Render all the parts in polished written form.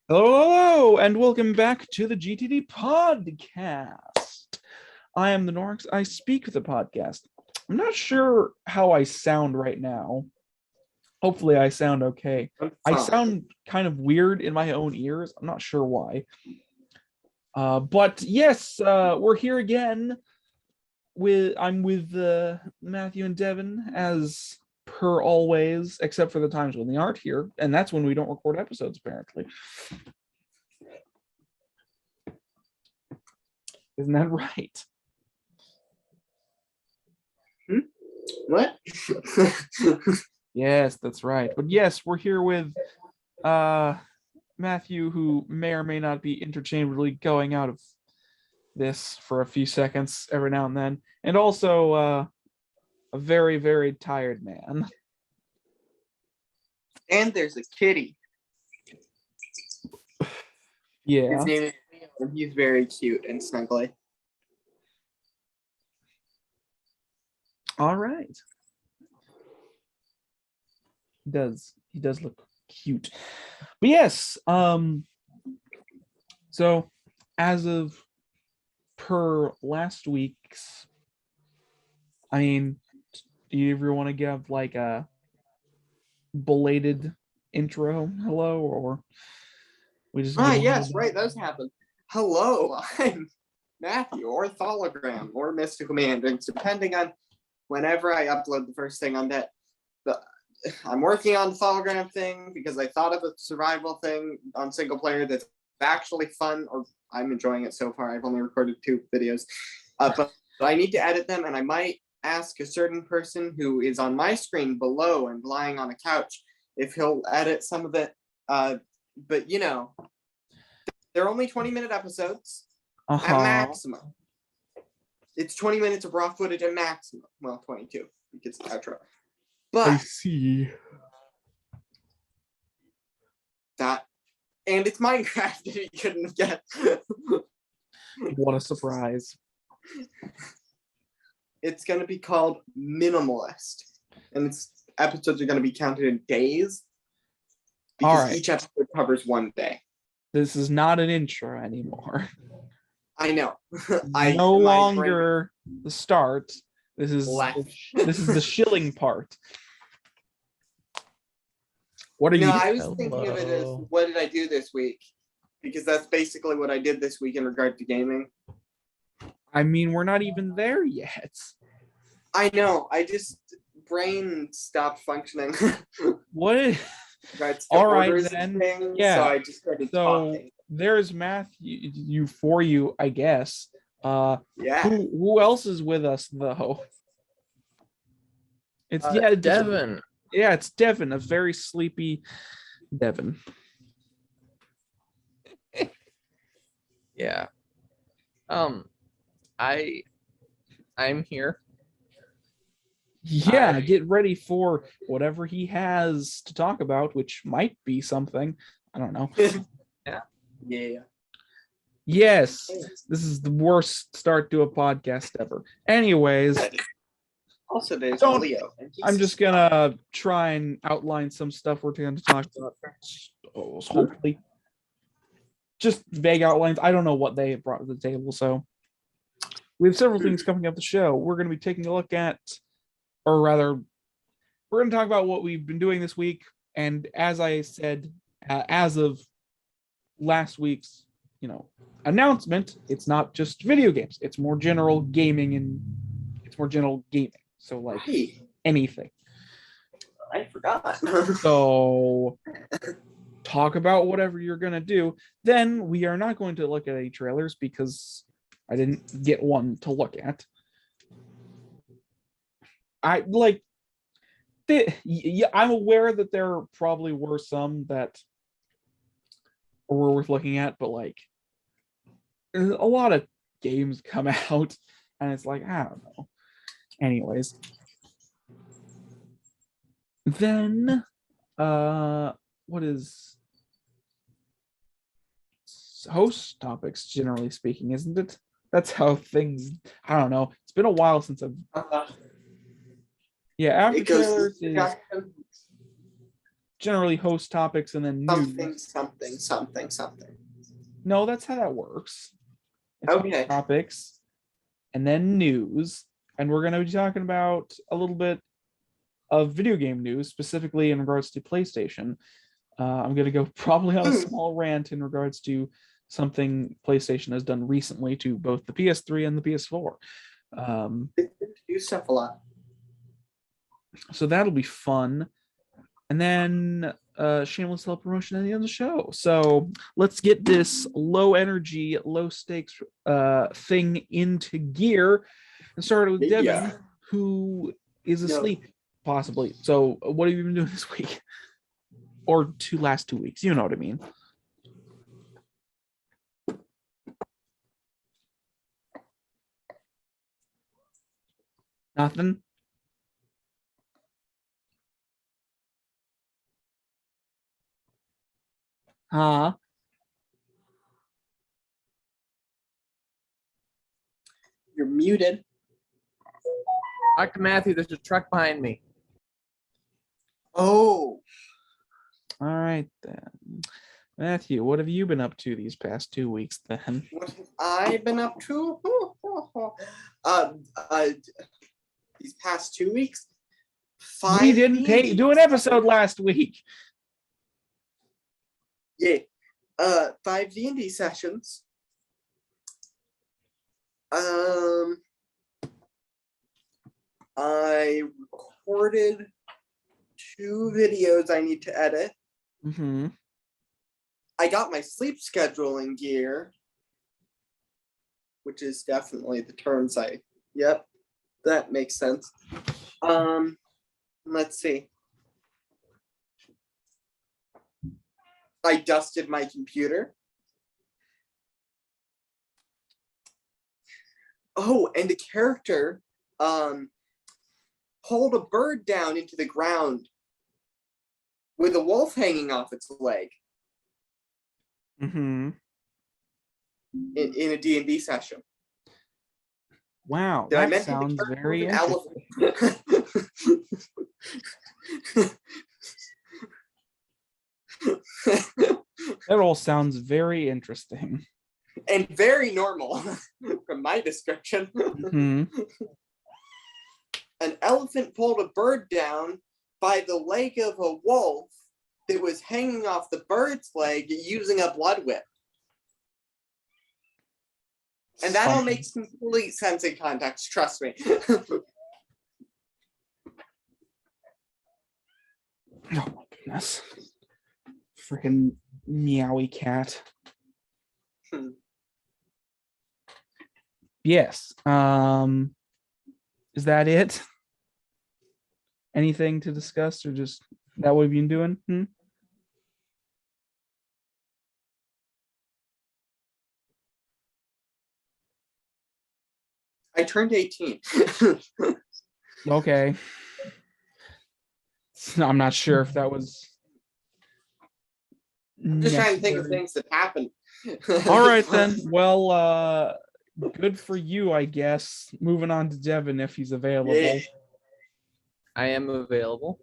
Hello, and welcome back to the GTD Podcast. I am the Norix. I speak the podcast. I'm not sure how I sound right now. Hopefully, I sound okay. I sound kind of weird in my own ears. I'm not sure why. But yes, we're here again. I'm with Matthew and Devin as per always, except for the times when they aren't here, and that's when we don't record episodes, apparently. Isn't that right? What? Yes, that's right. But yes, we're here with Matthew, who may or may not be interchangeably going out of this for a few seconds every now and then, and also a very, very tired man. And there's a kitty. Yeah. His name is Leo, and he's very cute and snuggly. All right. He does look cute. But yes, so as of per last week's, I mean, do you ever want to give like a belated intro hello, or we just yes, right, those happen. Hello, I'm Matthew, or Thologram, or Mystical Mandarins, depending on whenever I upload the first thing on that. But I'm working on the Thologram thing because I thought of a survival thing on single player that's actually fun, or I'm enjoying it so far. I've only recorded 2 videos, but I need to edit them, and I might ask a certain person who is on my screen below and lying on a couch if he'll edit some of it. But you know, they're only 20-minute episodes at maximum. It's 20 minutes of raw footage at maximum. Well, 22 because it's outro. But I see that, and it's Minecraft. You couldn't have guessed. What a surprise. It's going to be called Minimalist, and its episodes are going to be counted in days because each episode covers 1 day. This is not an intro anymore. I know. No longer the start. This is the shilling part. What are you? I was thinking of it as, what did I do this week? Because that's basically what I did this week in regard to gaming. I mean, we're not even there yet. I know. I just brain stopped functioning. What? All right then. Yeah. So I just started talking. There's Matthew for you, I guess. Yeah. Who else is with us though? It's Devin. Yeah, it's Devin, a very sleepy Devin. Yeah. I'm here. Yeah, get ready for whatever he has to talk about, which might be something. I don't know. Yeah. Yes, this is the worst start to a podcast ever. Anyways, also there's Leo. I'm just gonna try and outline some stuff we're going to talk about. Hopefully, just vague outlines. I don't know what they brought to the table, so we have several things coming up the show. We're going to be taking a look at, or rather, we're going to talk about what we've been doing this week. And as I said, as of last week's, announcement, it's not just video games. It's more general gaming, and it's more general gaming. So like anything. I forgot. So talk about whatever you're going to do. Then we are not going to look at any trailers because I didn't get one to look at. I'm aware that there probably were some that were worth looking at, but like a lot of games come out and it's like, I don't know. Anyways. Then what is host topics, generally speaking, isn't it? That's how things, I don't know. It's been a while since I've after trailers is generally host topics and then news. Something. No, that's how that works. It's host Okay. topics and then news. And we're going to be talking about a little bit of video game news, specifically in regards to PlayStation. I'm going to go probably on a small rant in regards to something PlayStation has done recently to both the PS3 and the PS4. They do stuff a lot. So that'll be fun. And then shameless self-promotion at the end of the show. So let's get this low energy, low stakes thing into gear and start with Devin, who is asleep, possibly. So what have you been doing this week? Or last 2 weeks? You know what I mean. Nothing? Huh? You're muted. Dr. Matthew, there's a truck behind me. Oh. All right, then. Matthew, what have you been up to these past 2 weeks, then? What have I been up to? These past 2 weeks? We didn't do an episode last week. Yeah. 5 D&D sessions. I recorded 2 videos I need to edit. Mm-hmm. I got my sleep scheduling gear, which is definitely the terms yep, that makes sense. Let's see. I dusted my computer. Oh, and the character pulled a bird down into the ground with a wolf hanging off its leg. Mm-hmm. In a D&D session. Wow, Did I that mention sounds the character very was interesting. That all sounds very interesting. And very normal from my description. Mm-hmm. An elephant pulled a bird down by the leg of a wolf that was hanging off the bird's leg using a blood whip. And that all makes complete sense in context, trust me. Oh my goodness. Freaking meowy cat. Yes. Is that it? Anything to discuss or just that what have you been doing? I turned 18. Okay. I'm not sure if that was I'm just trying to think of necessary. things that happened. All right then. Well, good for you, I guess. Moving on to Devin if he's available. Yeah. I am available.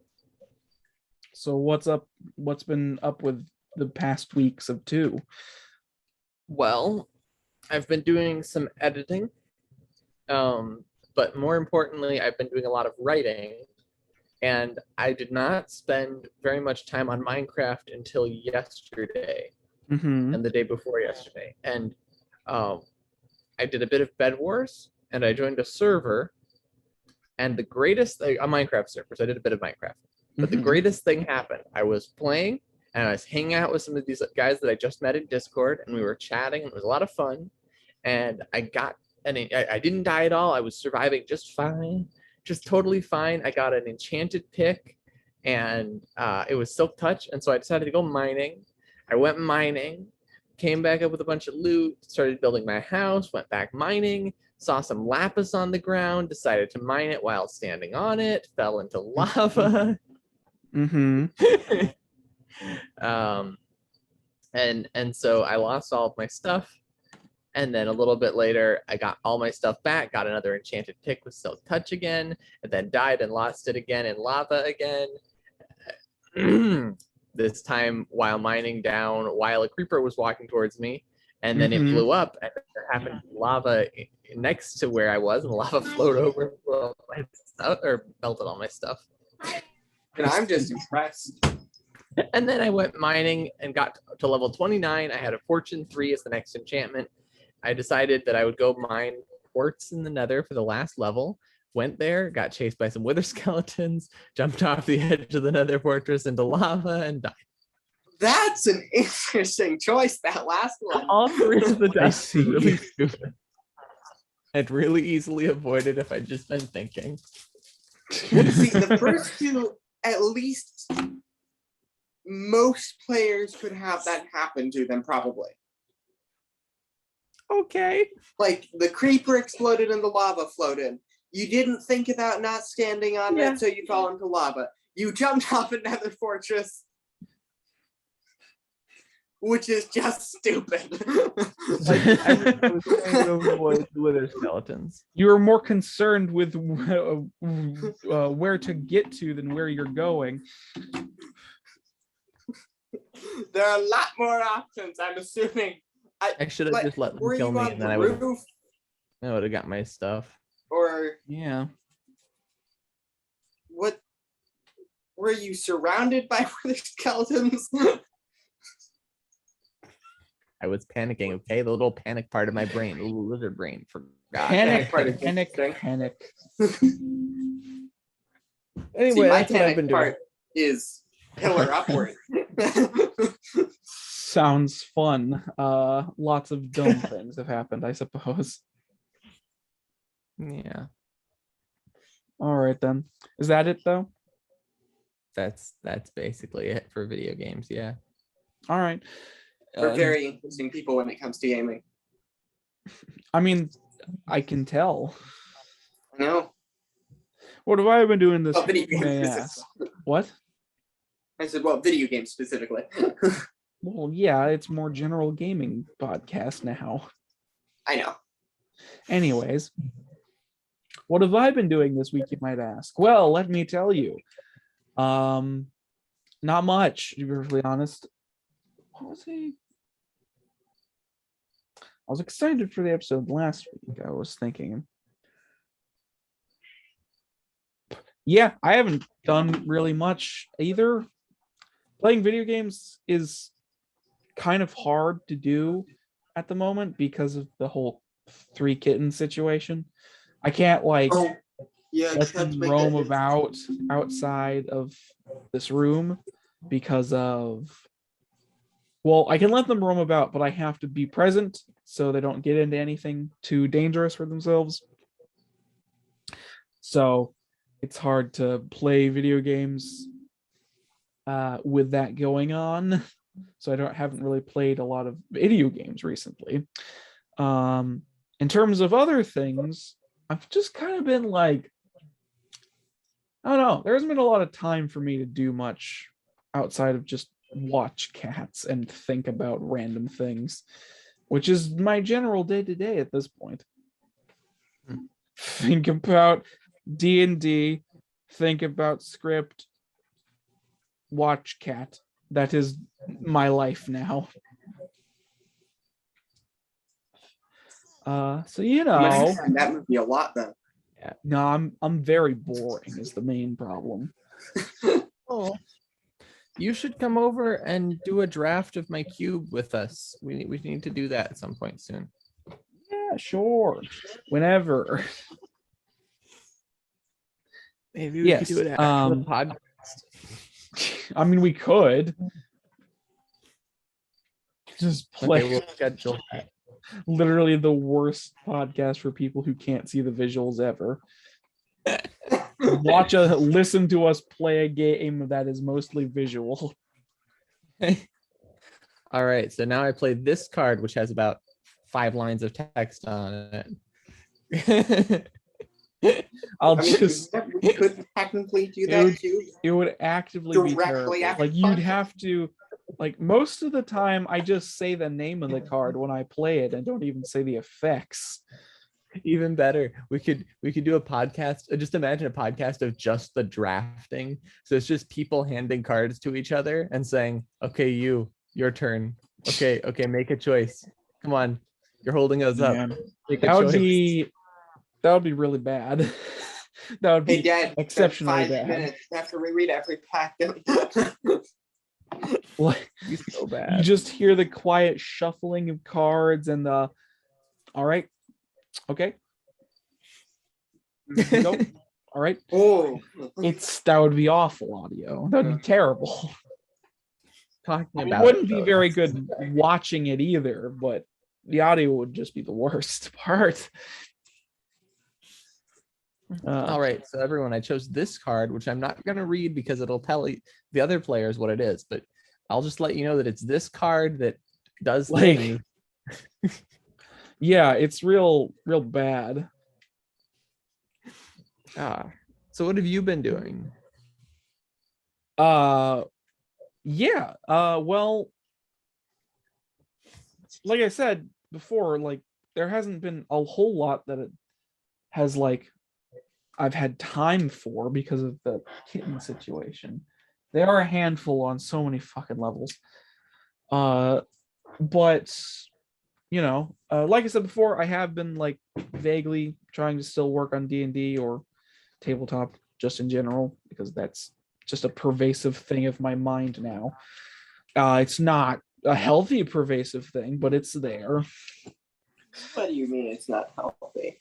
So what's up? What's been up with the past weeks of 2? Well, I've been doing some editing. But more importantly, I've been doing a lot of writing. And I did not spend very much time on Minecraft until yesterday Mm-hmm. and the day before yesterday. And I did a bit of Bed Wars, and I joined a server. And the greatest thing on Minecraft servers, I did a bit of Minecraft. But the greatest thing happened. I was playing, and I was hanging out with some of these guys that I just met in Discord, and we were chatting, and it was a lot of fun. And I didn't die at all. I was surviving just fine. Just totally fine. I got an enchanted pick, and it was silk touch, and so I decided to go mining. I went mining, came back up with a bunch of loot, started building my house, went back mining, saw some lapis on the ground, decided to mine it while standing on it, fell into lava. Mm-hmm. And so I lost all of my stuff. And then a little bit later, I got all my stuff back, got another enchanted pick with silk touch again, and then died and lost it again in lava again. this time while mining down, while a creeper was walking towards me, and then it Mhm. blew up, and there happened lava next to where I was, and the lava flowed over and blew up my stuff, or melted all my stuff. And I'm just impressed. And then I went mining and got to level 29. I had a Fortune 3 as the next enchantment. I decided that I would go mine quartz in the nether for the last level. Went there, got chased by some wither skeletons, jumped off the edge of the nether fortress into lava, and died. That's an interesting choice, that last one. All three of the deaths were see. really stupid. I'd really easily avoided if I'd just been thinking. See, the first two, at least most players could have that happen to them, probably. Okay. Like, the creeper exploded and the lava floated. You didn't think about not standing on Yeah. it, so you fell into lava. You jumped off another fortress, which is just stupid. I was trying to avoid the wither skeletons. You were more concerned with where to get to than where you're going. There are a lot more options, I'm assuming. I should have just let them Were kill you me, on and then the I would roof, have got my stuff. or Yeah. what? Were you surrounded by wither skeletons? I was panicking. Okay, the little panic part of my brain, the little lizard brain, forgot. Panic, part is panic, interesting. panic. Anyway, See, my that's what I've been panic doing. part is pillar upward. Sounds fun. Lots of dumb things have happened, I suppose. Yeah, All right then. Is that it though? that's basically it for video games. Yeah. All right. We're very interesting people when it comes to gaming. I mean, I can tell. I know. What have I been doing this Oh, video week, may I games. ask? What? I said, well, video games specifically. Well, yeah, it's more general gaming podcast now. I know. Anyways, what have I been doing this week, you might ask? Well, let me tell you. Not much, to be perfectly honest. What was he? I was excited for the episode last week, I was thinking. Yeah, I haven't done really much either. Playing video games is kind of hard to do at the moment because of the whole 3 kitten situation. I can't like Oh, yeah. let them roam about outside of this room because of, well, I can let them roam about, but I have to be present so they don't get into anything too dangerous for themselves. So it's hard to play video games with that going on. So I haven't really played a lot of video games recently. In terms of other things, I've just kind of been like, I don't know, there hasn't been a lot of time for me to do much outside of just watch cats and think about random things, which is my general day-to-day at this point. Think about D&D, think about script, watch cat. That is my life now. So that would be a lot then. no, I'm very boring is the main problem. Oh, you should come over and do a draft of my cube with us. We need to do that at some point soon. Yeah, sure. Whenever. Maybe we Yes, could do it after the podcast. I mean, we could just play. Okay, we'll schedule that. Literally the worst podcast for people who can't see the visuals ever. Listen to us play a game that is mostly visual. All right, so now I play this card, which has about 5 lines of text on it. We could technically do that too. It would actively be Directly terrible. after Like you'd podcast. have to, like most of the time, I just say the name of the card when I play it and don't even say the effects. Even better, we could do a podcast. Just imagine a podcast of just the drafting. So it's just people handing cards to each other and saying, "Okay, your turn. Okay, make a choice. Come on, you're holding us up. Man, Make a that would choice." be really bad. That would be Hey, Dad, exceptionally 5 bad. minutes after we read every pack. Like, Be so you bad. just hear the quiet shuffling of cards and the, all right, okay, here we go. All right. Oh, That would be awful audio. That would be terrible. Talking It about wouldn't it, be though, very that's- good watching it either, but the audio would just be the worst part. All right, so everyone, I chose this card, which I'm not going to read because it'll tell the other players what it is, but I'll just let you know that it's this card that does Like- things. Yeah, it's real bad. So what have you been doing? Yeah. Well, like I said before, like there hasn't been a whole lot that it has like I've had time for because of the kitten situation. They are a handful on so many fucking levels. But like I said before, I have been like vaguely trying to still work on D&D or tabletop just in general, because that's just a pervasive thing of my mind now. It's not a healthy pervasive thing, but it's there. what do you mean it's not healthy?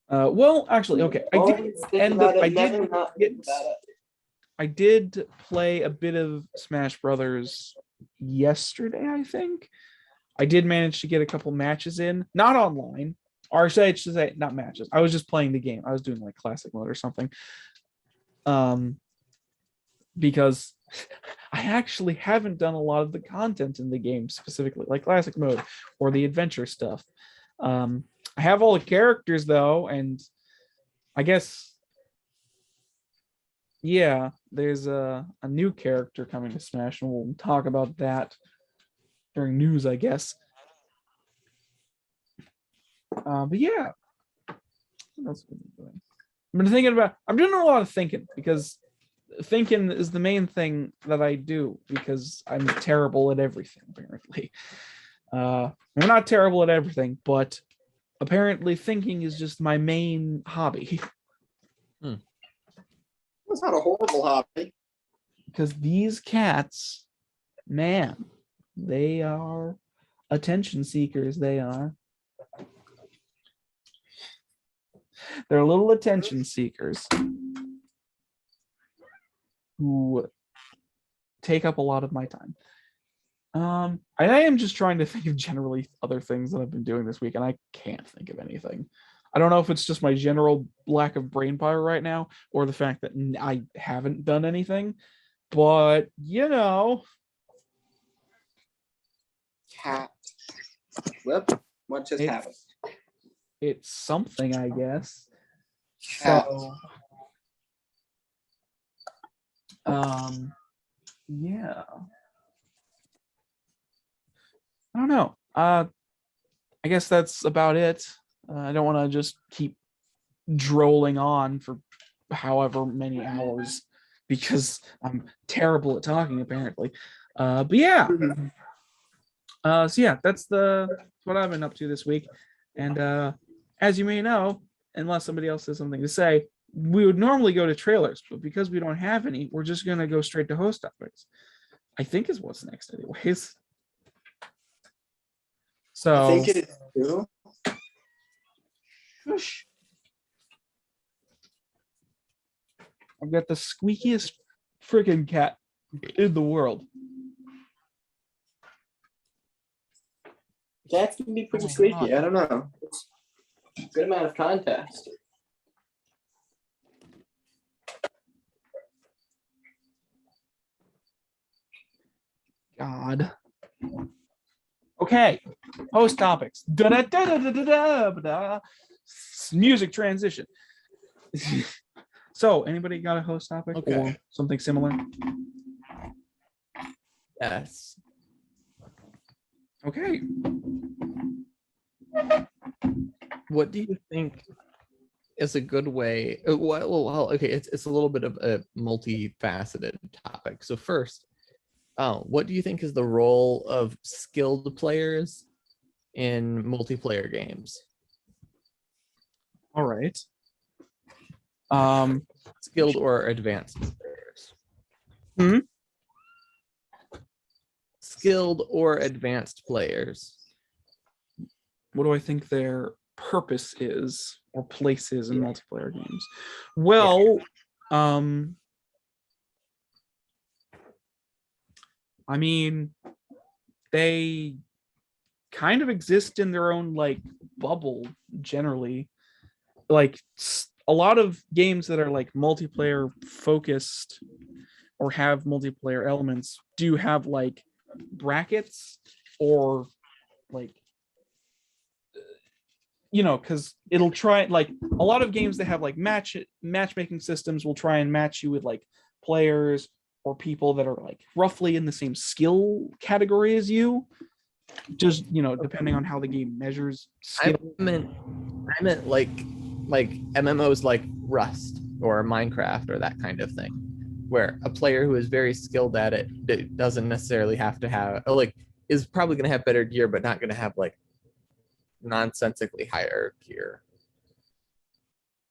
Well, actually, okay. I did play a bit of Smash Brothers yesterday, I think. I did manage to get a couple matches in, not online, or I should say not matches. I was just playing the game. I was doing like classic mode or something. Because I actually haven't done a lot of the content in the game, specifically like classic mode or the adventure stuff. I have all the characters though, and I guess there's a new character coming to Smash, and we'll talk about that during news, I guess. But yeah, what else have I been doing? I'm doing a lot of thinking, because thinking is the main thing that I do, because I'm terrible at everything, apparently. I'm not terrible at everything, but apparently thinking is just my main hobby. That's not a horrible hobby. Because these cats, man, they are attention seekers. They are. They're little attention seekers who take up a lot of my time. I am just trying to think of generally other things that I've been doing this week, and I can't think of anything. I don't know if it's just my general lack of brain power right now, or the fact that I haven't done anything, but Cat. Whoop. What just happened? it's something, I guess. Cat. So, yeah. I don't know. I guess that's about it. I don't want to just keep drolling on for however many hours, because I'm terrible at talking, apparently. But yeah. So yeah, that's what I've been up to this week. And as you may know, unless somebody else has something to say, we would normally go to trailers, but because we don't have any, we're just gonna go straight to host topics. I think is what's next, anyways. So I think it is too. Shush. I've got the squeakiest freaking cat in the world. Cats can be pretty Oh, squeaky. God. I don't know. It's a good amount of context. God. Okay. Host topics. Da-da-da-da-da-da-da-da. Music transition. So, anybody got a host topic Okay. or something similar? Yes. Okay. What do you think is a good way? Well, okay, it's a little bit of a multifaceted topic. So first, what do you think is the role of skilled players in multiplayer games? All right. Skilled or advanced players? Hmm? Skilled or advanced players? What do I think their purpose is or place is in multiplayer games? Well, I mean, they kind of exist in their own like bubble generally. Like a lot of games that are like multiplayer focused or have multiplayer elements do have like brackets or like because it'll try like a lot of games that have like matchmaking systems will try and match you with like players or people that are like roughly in the same skill category as you, just depending on how the game measures skill. I meant like MMOs like Rust or Minecraft or that kind of thing, where a player who is very skilled at it doesn't necessarily have to have is probably going to have better gear, but not going to have like nonsensically higher gear.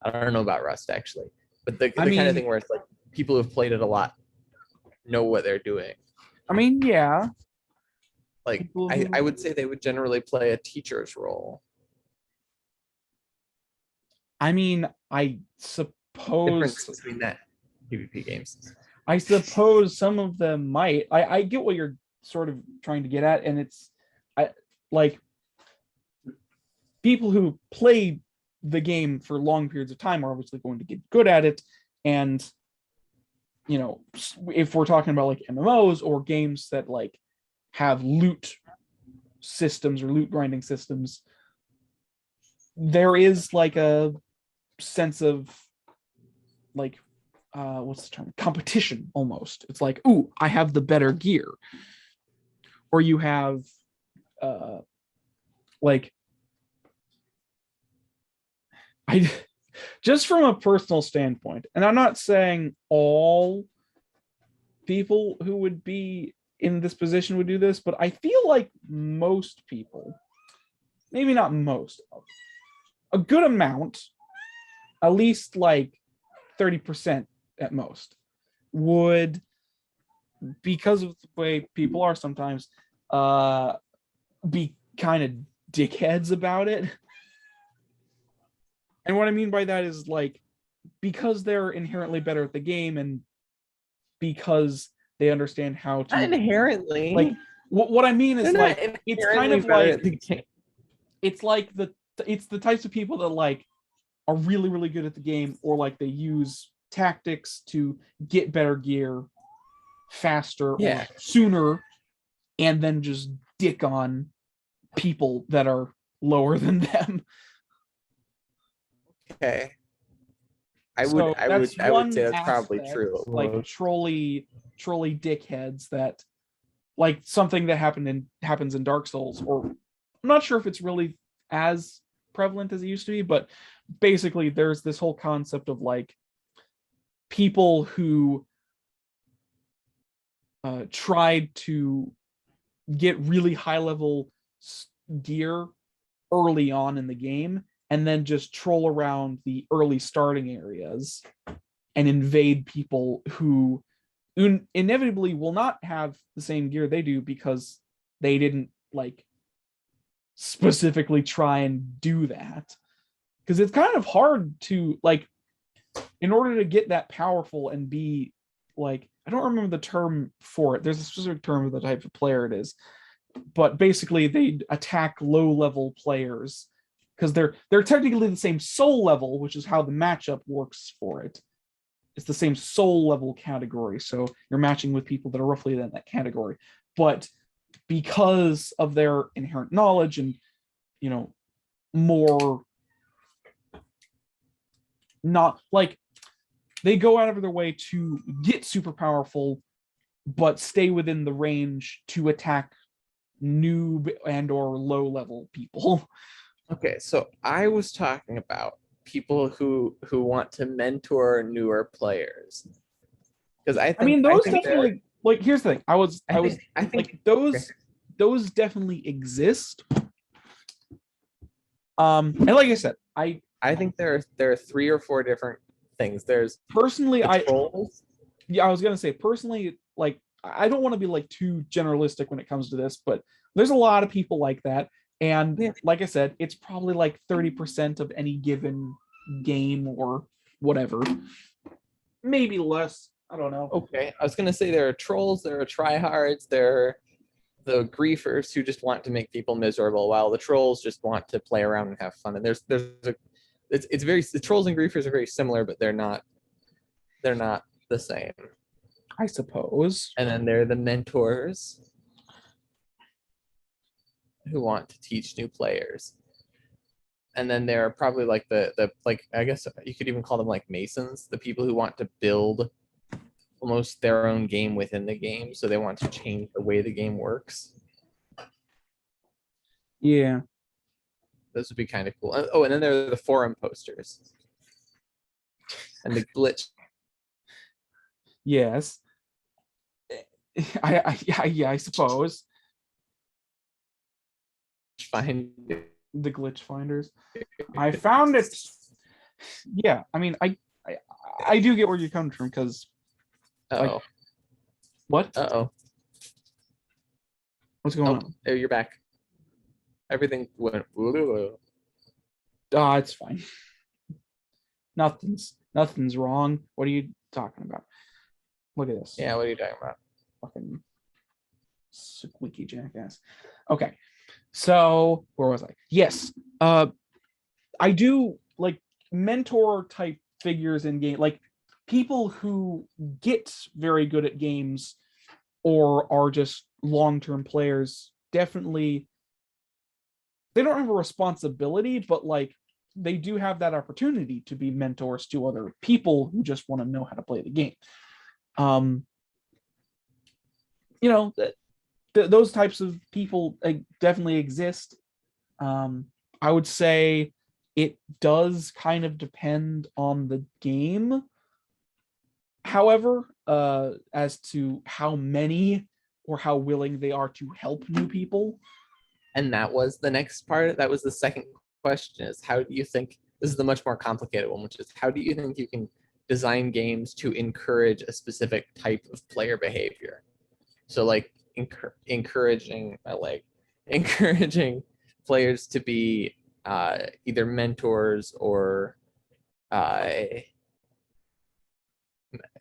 I don't know about Rust actually, but the kind of thing where it's like people who've played it a lot know what they're doing. I mean, yeah. Like I would say they would generally play a teacher's role. I mean, I suppose difference between that PvP games. I suppose some of them might. I get what you're sort of trying to get at, and it's like people who play the game for long periods of time are obviously going to get good at it. And if we're talking about like MMOs or games that like have loot systems or loot grinding systems, there is like a sense of like what's the term, competition almost. It's like, ooh, I have the better gear, or you have like I just from a personal standpoint, and I'm not saying all people who would be in this position would do this, but I feel like most people, maybe not most, a good amount, at least like 30% at most, would, because of the way people are sometimes, be kind of dickheads about it. And what I mean by that is like, because they're inherently better at the game and because they understand how to Not inherently, like what I mean is like it's kind of like it's the types of people that like are really, really good at the game, or like they use tactics to get better gear faster or sooner, and then just dick on people that are lower than them. Okay. I would say that's probably true. Like trolley dickheads that like something that happens in Dark Souls, or I'm not sure if it's really as prevalent as it used to be, but basically there's this whole concept of like people who tried to get really high level gear early on in the game and then just troll around the early starting areas and invade people who inevitably will not have the same gear they do because they didn't like specifically try and do that. Because it's kind of hard to like, in order to get that powerful and be like, I don't remember the term for it. There's a specific term of the type of player it is, but basically they attack low level players because they're technically the same soul level, which is how the matchup works for it. It's the same soul level category, so you're matching with people that are roughly in that category. But because of their inherent knowledge and more, not like they go out of their way to get super powerful, but stay within the range to attack noob and or low level people. Okay, so I was talking about people who want to mentor newer players because I mean, I those think there definitely like. Here's the thing. I was I think like those definitely exist. And like I said, I think there are 3 or 4 different things. There's personally, the trolls. I was gonna say personally, like I don't want to be like too generalistic when it comes to this, but there's a lot of people like that. And Yeah. like I said, it's probably like 30% of any given game or whatever. Maybe less. I don't know. Okay, I was gonna say there are trolls, there are tryhards, there are the griefers who just want to make people miserable, while the trolls just want to play around and have fun. And it's very the trolls and griefers are very similar, but they're not the same. I suppose. And then there are the mentors who want to teach new players. And then there are probably like the like I guess you could even call them like masons, the people who want to build almost their own game within the game, so they want to change the way the game works. Yeah. Those would be kind of cool. Oh, and then there are the forum posters and the glitch Yes. I suppose find. the glitch finders. I found it. Yeah, I mean, I do get where you're coming from because Uh-oh. what? Uh-oh. What's going Oh, on? there you're back. Everything went. Ah, it's fine. Nothing's wrong. What are you talking about? Look at this. Yeah, what are you talking about? Fucking squeaky jackass. Okay. So where was I? Yes. I do like mentor type figures in game, like people who get very good at games or are just long-term players. Definitely, they don't have a responsibility, but like they do have that opportunity to be mentors to other people who just want to know how to play the game. You know, those types of people definitely exist. I would say it does kind of depend on the game. However, as to how many or how willing they are to help new people. And that was the next part. That was the second question: is how do you think this is the much more complicated one, which is how do you think you can design games to encourage a specific type of player behavior? So like encouraging players to be either mentors or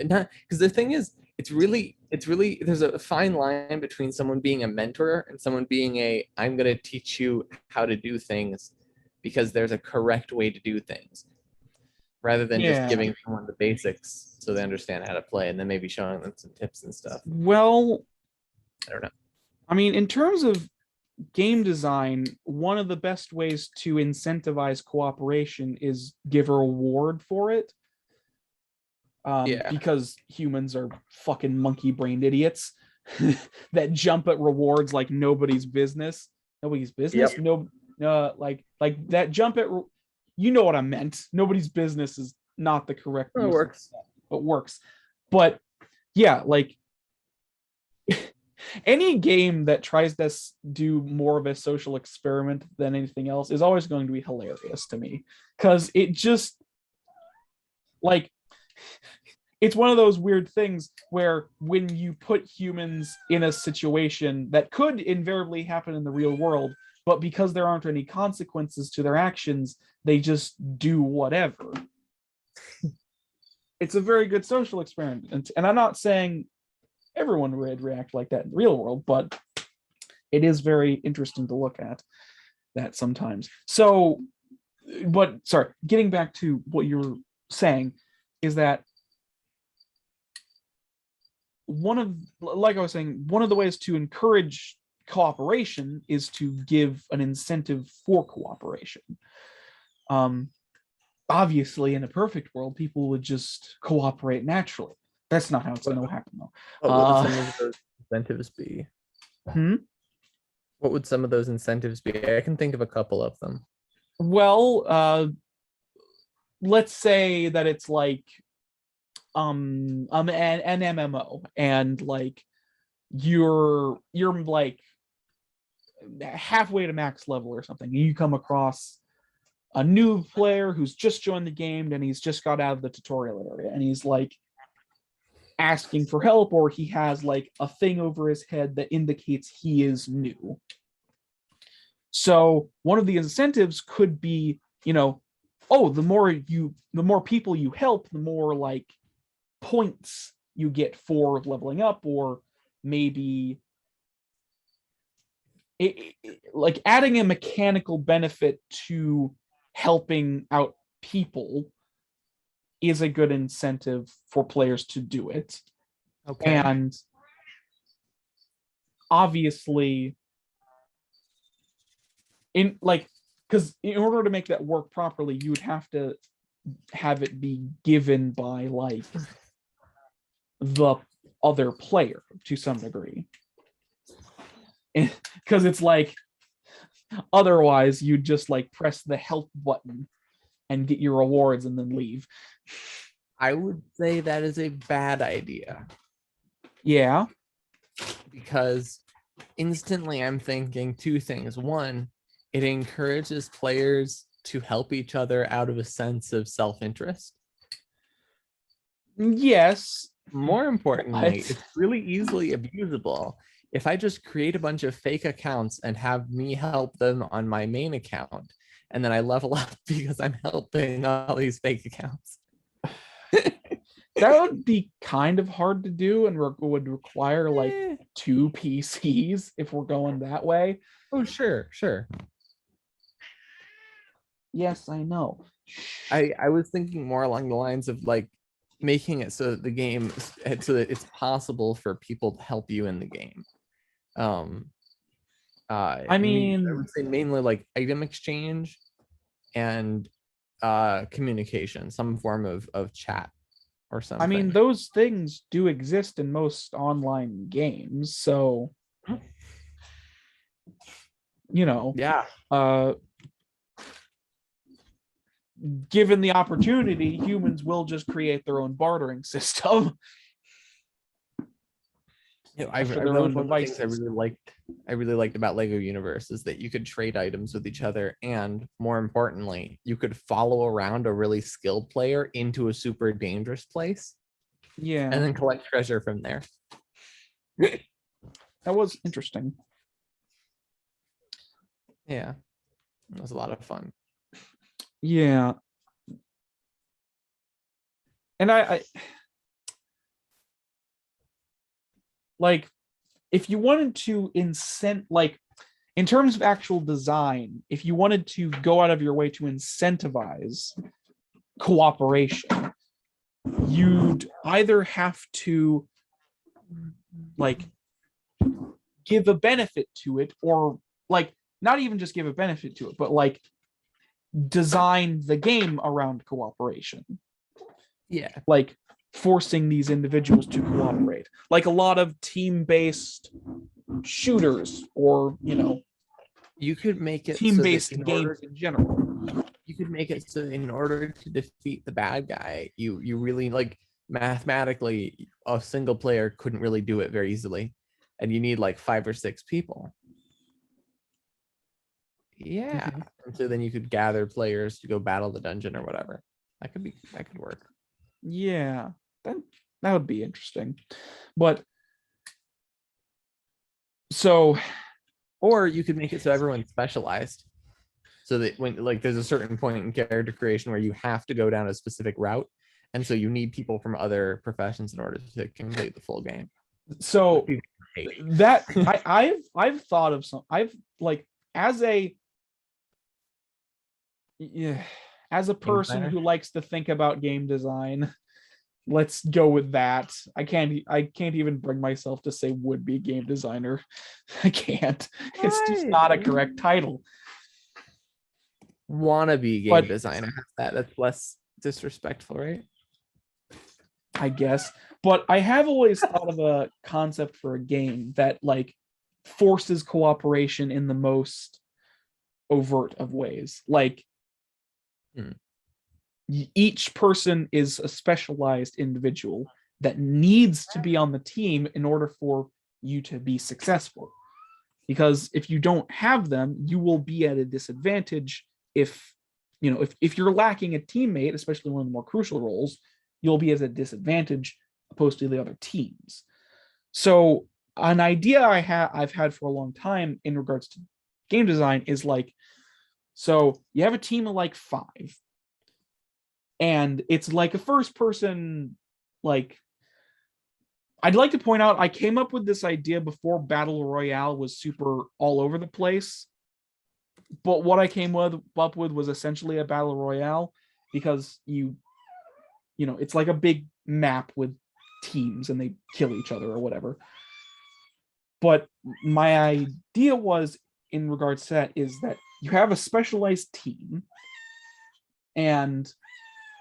not, because the thing is it's really there's a fine line between someone being a mentor and someone being a I'm going to teach you how to do things because there's a correct way to do things, rather than just giving someone the basics so they understand how to play and then maybe showing them some tips and stuff. Well, I don't know. I mean, in terms of game design, one of the best ways to incentivize cooperation is give a reward for it. Because humans are fucking monkey-brained idiots that jump at rewards like nobody's business. Nobody's business. Yep. No, like that jump at. You know what I meant. Nobody's business is not the correct. It works. It works, but yeah, like any game that tries to do more of a social experiment than anything else is always going to be hilarious to me, because it just like. It's one of those weird things where when you put humans in a situation that could invariably happen in the real world, but because there aren't any consequences to their actions, they just do whatever. It's a very good social experiment. And I'm not saying everyone would react like that in the real world, but it is very interesting to look at that sometimes. So, but sorry, getting back to what you were saying is that one of the ways to encourage cooperation is to give an incentive for cooperation. Obviously, in a perfect world, people would just cooperate naturally. That's not how it's going to happen, though. What would some of those incentives be? Hmm? What would some of those incentives be? I can think of a couple of them. Well, let's say that it's like an MMO, and like you're like halfway to max level or something, and you come across a new player who's just joined the game and he's just got out of the tutorial area, and he's like asking for help, or he has like a thing over his head that indicates he is new. So one of the incentives could be, oh, the more people you help, the more like points you get for leveling up, or maybe like adding a mechanical benefit to helping out people is a good incentive for players to do it. Okay. And obviously, because in order to make that work properly, you would have to have it be given by like the other player to some degree, because it's like otherwise you just like press the help button and get your rewards and then leave. I would say that is a bad idea, Yeah. because instantly I'm thinking two things. One, it encourages players to help each other out of a sense of self-interest. Yes. More importantly, What? it's really easily abusable. If I just create a bunch of fake accounts and have me help them on my main account, and then I level up because I'm helping all these fake accounts. That would be kind of hard to do, and would require like 2 PCs if we're going that way. Oh, sure. Yes, I know. I was thinking more along the lines of like making it so that the game, so that it's possible for people to help you in the game. I would say mainly like item exchange and communication, some form of chat or something. I mean, those things do exist in most online games, so yeah. Given the opportunity, humans will just create their own bartering system. I really liked about Lego Universe is that you could trade items with each other, and more importantly, you could follow around a really skilled player into a super dangerous place, Yeah, and then collect treasure from there. that was interesting. Yeah, it was a lot of fun. Yeah, and I like, if you wanted to incent, like in terms of actual design, if you wanted to go out of your way to incentivize cooperation, you'd either have to like give a benefit to it, or like not even just give a benefit to it, but like design the game around cooperation. Yeah, like forcing these individuals to cooperate, like a lot of team-based shooters, or you could make it team-based games in general. You could make it so in order to defeat the bad guy, you really like mathematically a single player couldn't really do it very easily, and you need like 5 or 6 people. Yeah. Mhm. And so then you could gather players to go battle the dungeon or whatever. That could work. Yeah, that would be interesting. But so, or you could make it so everyone's specialized, so that when like there's a certain point in character creation where you have to go down a specific route, and so you need people from other professions in order to complete the full game. So that I've thought of some. I've like as a person who likes to think about game design, let's go with that. I can't even bring myself to say would be game designer. I can't. It's just not a correct title. Wannabe game designer. That's less disrespectful, right? I guess. But I have always thought of a concept for a game that like forces cooperation in the most overt of ways. Like Hmm. each person is a specialized individual that needs to be on the team in order for you to be successful. Because if you don't have them, you will be at a disadvantage if you're lacking a teammate, especially one of the more crucial roles, you'll be at a disadvantage opposed to the other teams. So an idea I've had for a long time in regards to game design is like, so you have a team of like 5, and it's like a first person, like, I'd like to point out I came up with this idea before Battle Royale was super all over the place. But what I came up with was essentially a Battle Royale, because it's like a big map with teams and they kill each other or whatever. But my idea was, in regards to that, is that you have a specialized team, and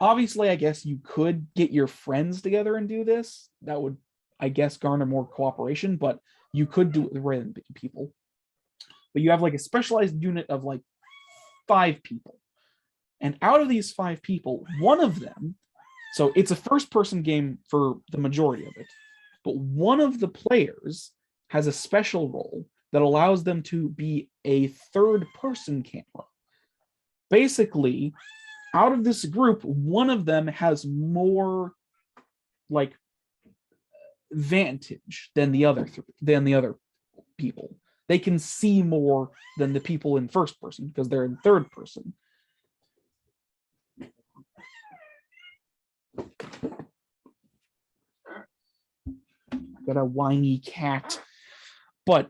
obviously I guess you could get your friends together and do this. That would, I guess, garner more cooperation, but you could do it with random people. But you have like a specialized unit of like 5 people. And out of these 5 people, one of them, so it's a first person game for the majority of it, but one of the players has a special role that allows them to be a third person camera. Basically, out of this group, one of them has more like vantage than the other people. They can see more than the people in first person because they're in third person. Got a whiny cat. But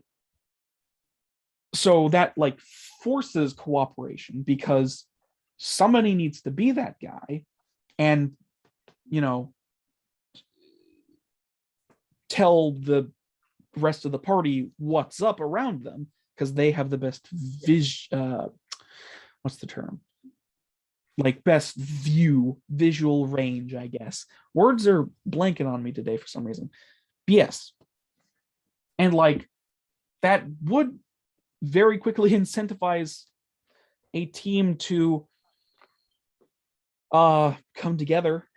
so that like forces cooperation, because somebody needs to be that guy and tell the rest of the party what's up around them, because they have the best what's the term? Like best visual range, I guess. Words are blanking on me today for some reason. But yes. And like that would very quickly incentivize a team to come together,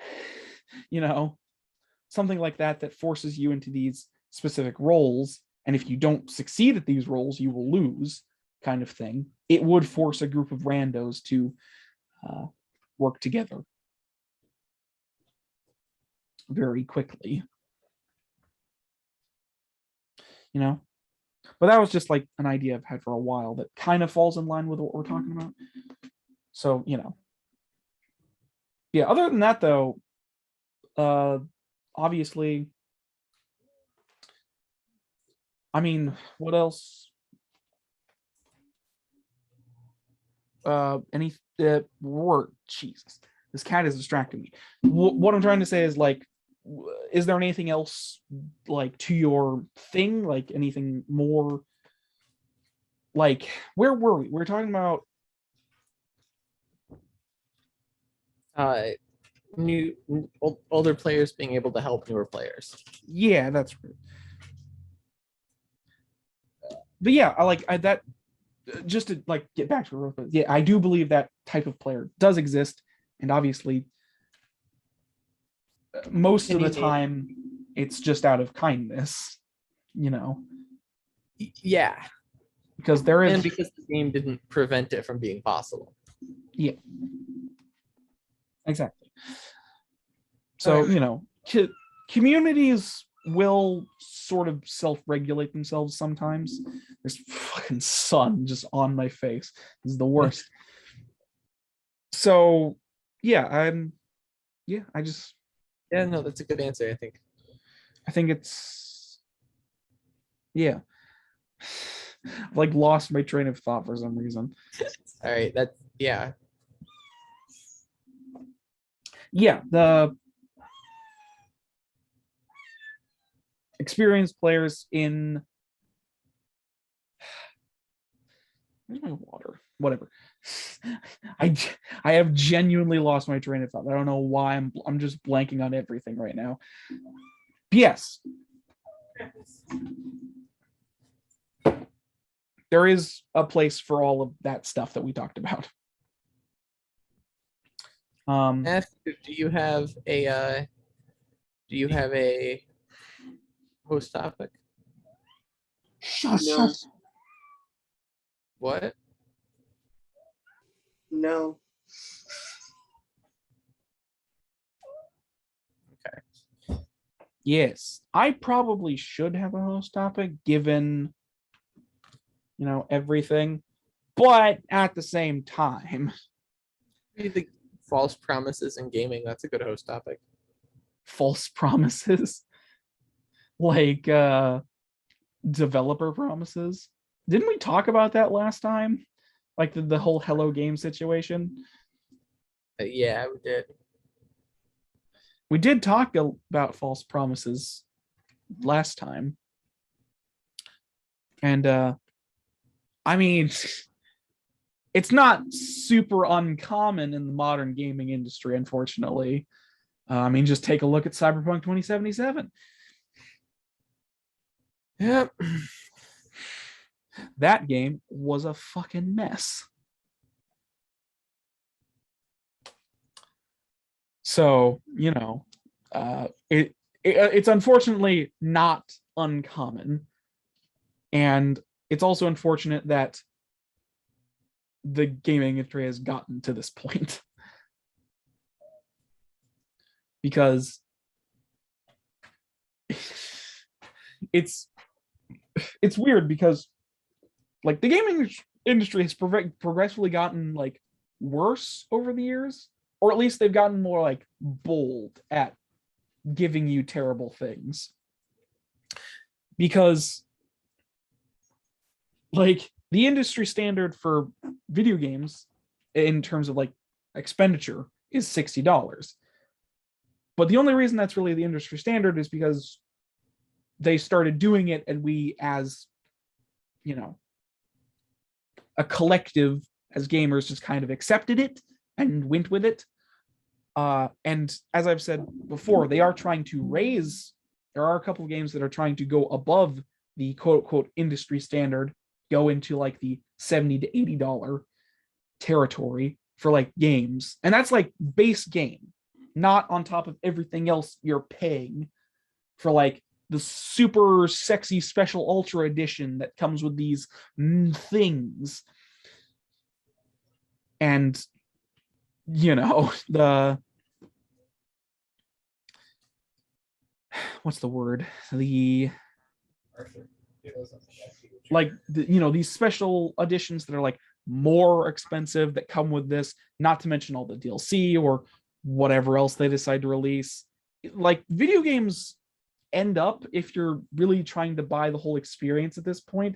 something like that forces you into these specific roles, and if you don't succeed at these roles, you will lose, kind of thing. It would force a group of randos to work together very quickly, But that was just like an idea I've had for a while that kind of falls in line with what we're talking about. So, yeah, other than that though, obviously, I mean, what else? Jesus, this cat is distracting me. What I'm trying to say is, like, is there anything else like to your thing? Like anything more? Like, where were we? We were talking about older players being able to help newer players. Yeah, that's right. But yeah, that. Just to like get back to it real quick. Yeah, I do believe that type of player does exist, and obviously, most of the time, it's just out of kindness, Yeah, because there is, and because the game didn't prevent it from being possible. Yeah, exactly. So communities will sort of self-regulate themselves sometimes. There's fucking sun just on my face. This is the worst. So yeah, no, that's a good answer. I think it's, yeah. I've like lost my train of thought for some reason. All right, yeah, the experienced players in, where's my water? Whatever. I have genuinely lost my train of thought. I don't know why. I'm just blanking on everything right now. Yes. there is a place for all of that stuff that we talked about. Matthew, do you have a host topic? Shush, No. shush. What? No. Okay. Yes, I probably should have a host topic given, everything. But at the same time, Maybe the false promises in gaming. That's a good host topic. false promises, like developer promises. Didn't we talk about that last time? Like the whole Hello Game situation? Yeah, we did. We did talk about false promises last time. And I mean, it's not super uncommon in the modern gaming industry, unfortunately. Just take a look at Cyberpunk 2077. Yep. That game was a fucking mess. So, it's unfortunately not uncommon. And it's also unfortunate that the gaming industry has gotten to this point. Because it's weird because like the gaming industry has progressively gotten like worse over the years, or at least they've gotten more like bold at giving you terrible things. Because like the industry standard for video games in terms of like expenditure is $60. But the only reason that's really the industry standard is because they started doing it and we as, a collective as gamers just kind of accepted it and went with it. And as I've said before, there are a couple of games that are trying to go above the quote unquote industry standard, go into like the $70 to $80 territory for like games. And that's like base game, not on top of everything else you're paying for like the super sexy special ultra edition that comes with these things. And, what's the word? These special editions that are like more expensive that come with this, not to mention all the DLC or whatever else they decide to release. Like video games end up, if you're really trying to buy the whole experience at this point,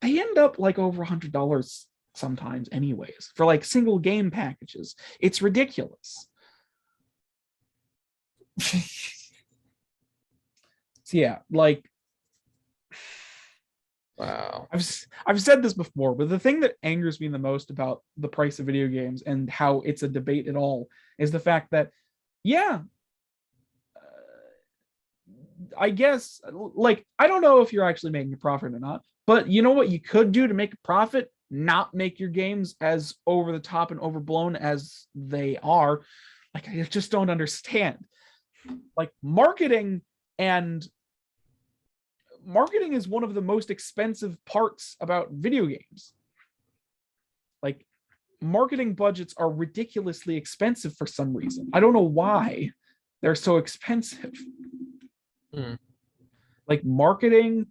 they end up like over $100 sometimes anyways for like single game packages. It's ridiculous. So yeah, like wow. I've said this before, but the thing that angers me the most about the price of video games and how it's a debate at all is the fact that, I guess, like, I don't know if you're actually making a profit or not, but you know what you could do to make a profit? Not make your games as over the top and overblown as they are. Like, I just don't understand. Like, marketing is one of the most expensive parts about video games. Like, marketing budgets are ridiculously expensive for some reason. I don't know why they're so expensive. Like marketing,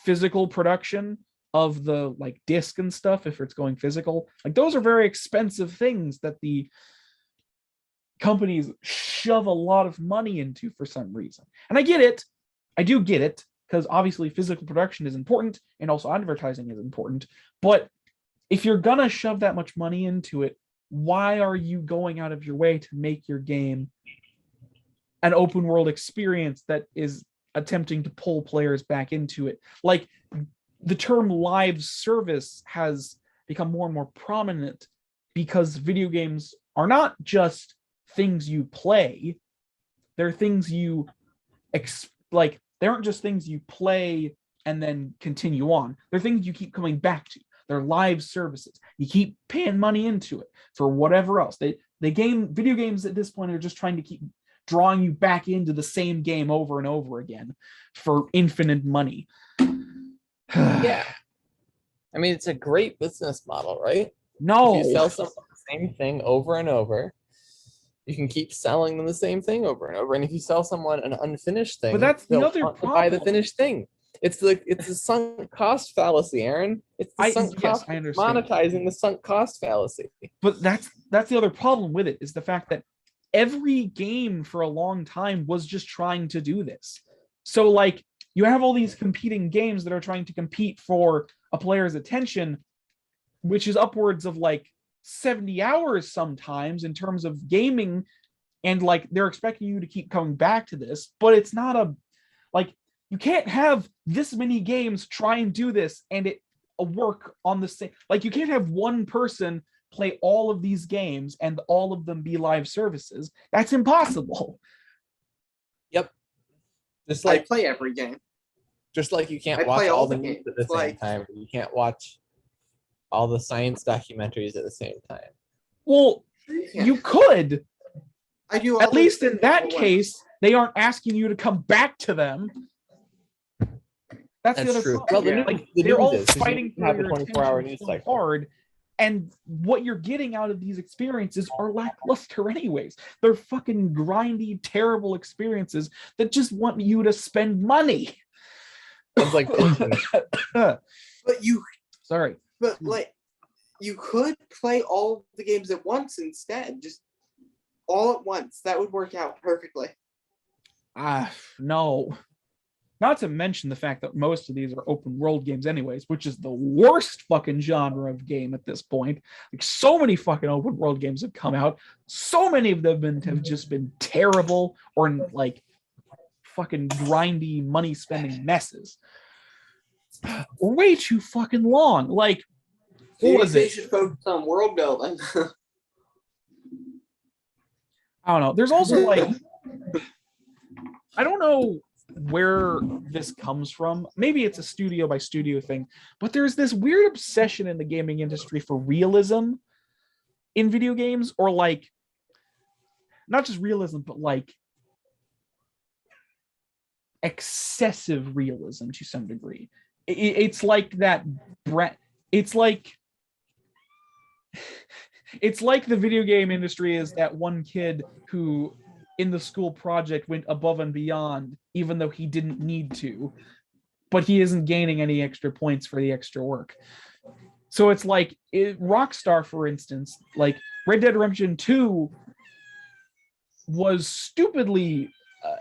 physical production of the like disc and stuff, if it's going physical, like those are very expensive things that the companies shove a lot of money into for some reason. And I get it. I do get it, because obviously physical production is important and also advertising is important. But if you're gonna shove that much money into it, why are you going out of your way to make your game an open world experience that is attempting to pull players back into it? Like, the term live service has become more and more prominent because video games are not just things you play. They're things you they aren't just things you play and then continue on. They're things you keep coming back to. They're live services. You keep paying money into it for whatever else. Video games at this point are just trying to keep drawing you back into the same game over and over again for infinite money. Yeah. I mean, it's a great business model, right? No. If you sell someone the same thing over and over, you can keep selling them the same thing over and over. And if you sell someone an unfinished thing, But that's the they'll other want to buy the problem. finished thing. It's the sunk cost fallacy, Aaron. It's the sunk cost, I understand. monetizing the sunk cost fallacy. But that's the other problem with it, is the fact that every game for a long time was just trying to do this. So like you have all these competing games that are trying to compete for a player's attention, which is upwards of like 70 hours sometimes in terms of gaming, and like they're expecting you to keep coming back to this, but it's not you can't have this many games try and do this and it work on the same. Like you can't have one person play all of these games and all of them be live services. That's impossible. Yep. Just I like play every game. Just like you can't I watch play all all the the news games. at the same Like- time. You can't watch all the science documentaries at the same time. Well, Yeah. you could. I do. At least in that all the- case, they aren't asking you to come back to them. That's the other true. problem. Well, the Yeah. news, Like the they're news all is, 'cause you fighting for have a your 24-hour attention news so cycle. hard, and what you're getting out of these experiences are lackluster anyways. They're fucking grindy, terrible experiences that just want you to spend money. Sounds like But you, Sorry. but like, you could play all the games at once instead. Just all at once. That would work out perfectly. No. Not to mention the fact that most of these are open world games anyways, which is the worst fucking genre of game at this point. Like so many fucking open world games have come out. So many of them have just been terrible or like fucking grindy money spending messes. Or way too fucking long. Like what was They it? should focus on world building. I don't know. There's also like I don't know where this comes from. Maybe it's a studio by studio thing, but there's this weird obsession in the gaming industry for realism in video games, or like not just realism, but like excessive realism to some degree. It's like that. It's like the video game industry is that one kid who in the school project went above and beyond even though he didn't need to, but he isn't gaining any extra points for the extra work. So it's like Rockstar, for instance, like Red Dead Redemption 2 was stupidly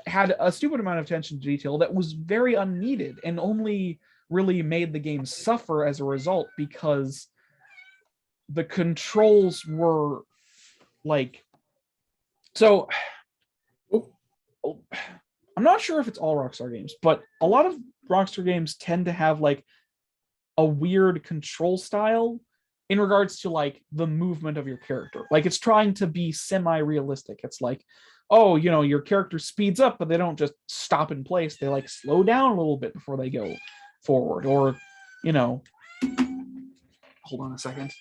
had a stupid amount of attention to detail that was very unneeded and only really made the game suffer as a result because the controls were like so I'm not sure if it's all Rockstar games, but a lot of Rockstar games tend to have like a weird control style in regards to like the movement of your character. Like it's trying to be semi-realistic. It's like, oh, you know, your character speeds up, but they don't just stop in place. They like slow down a little bit before they go forward, or, you know, hold on a second.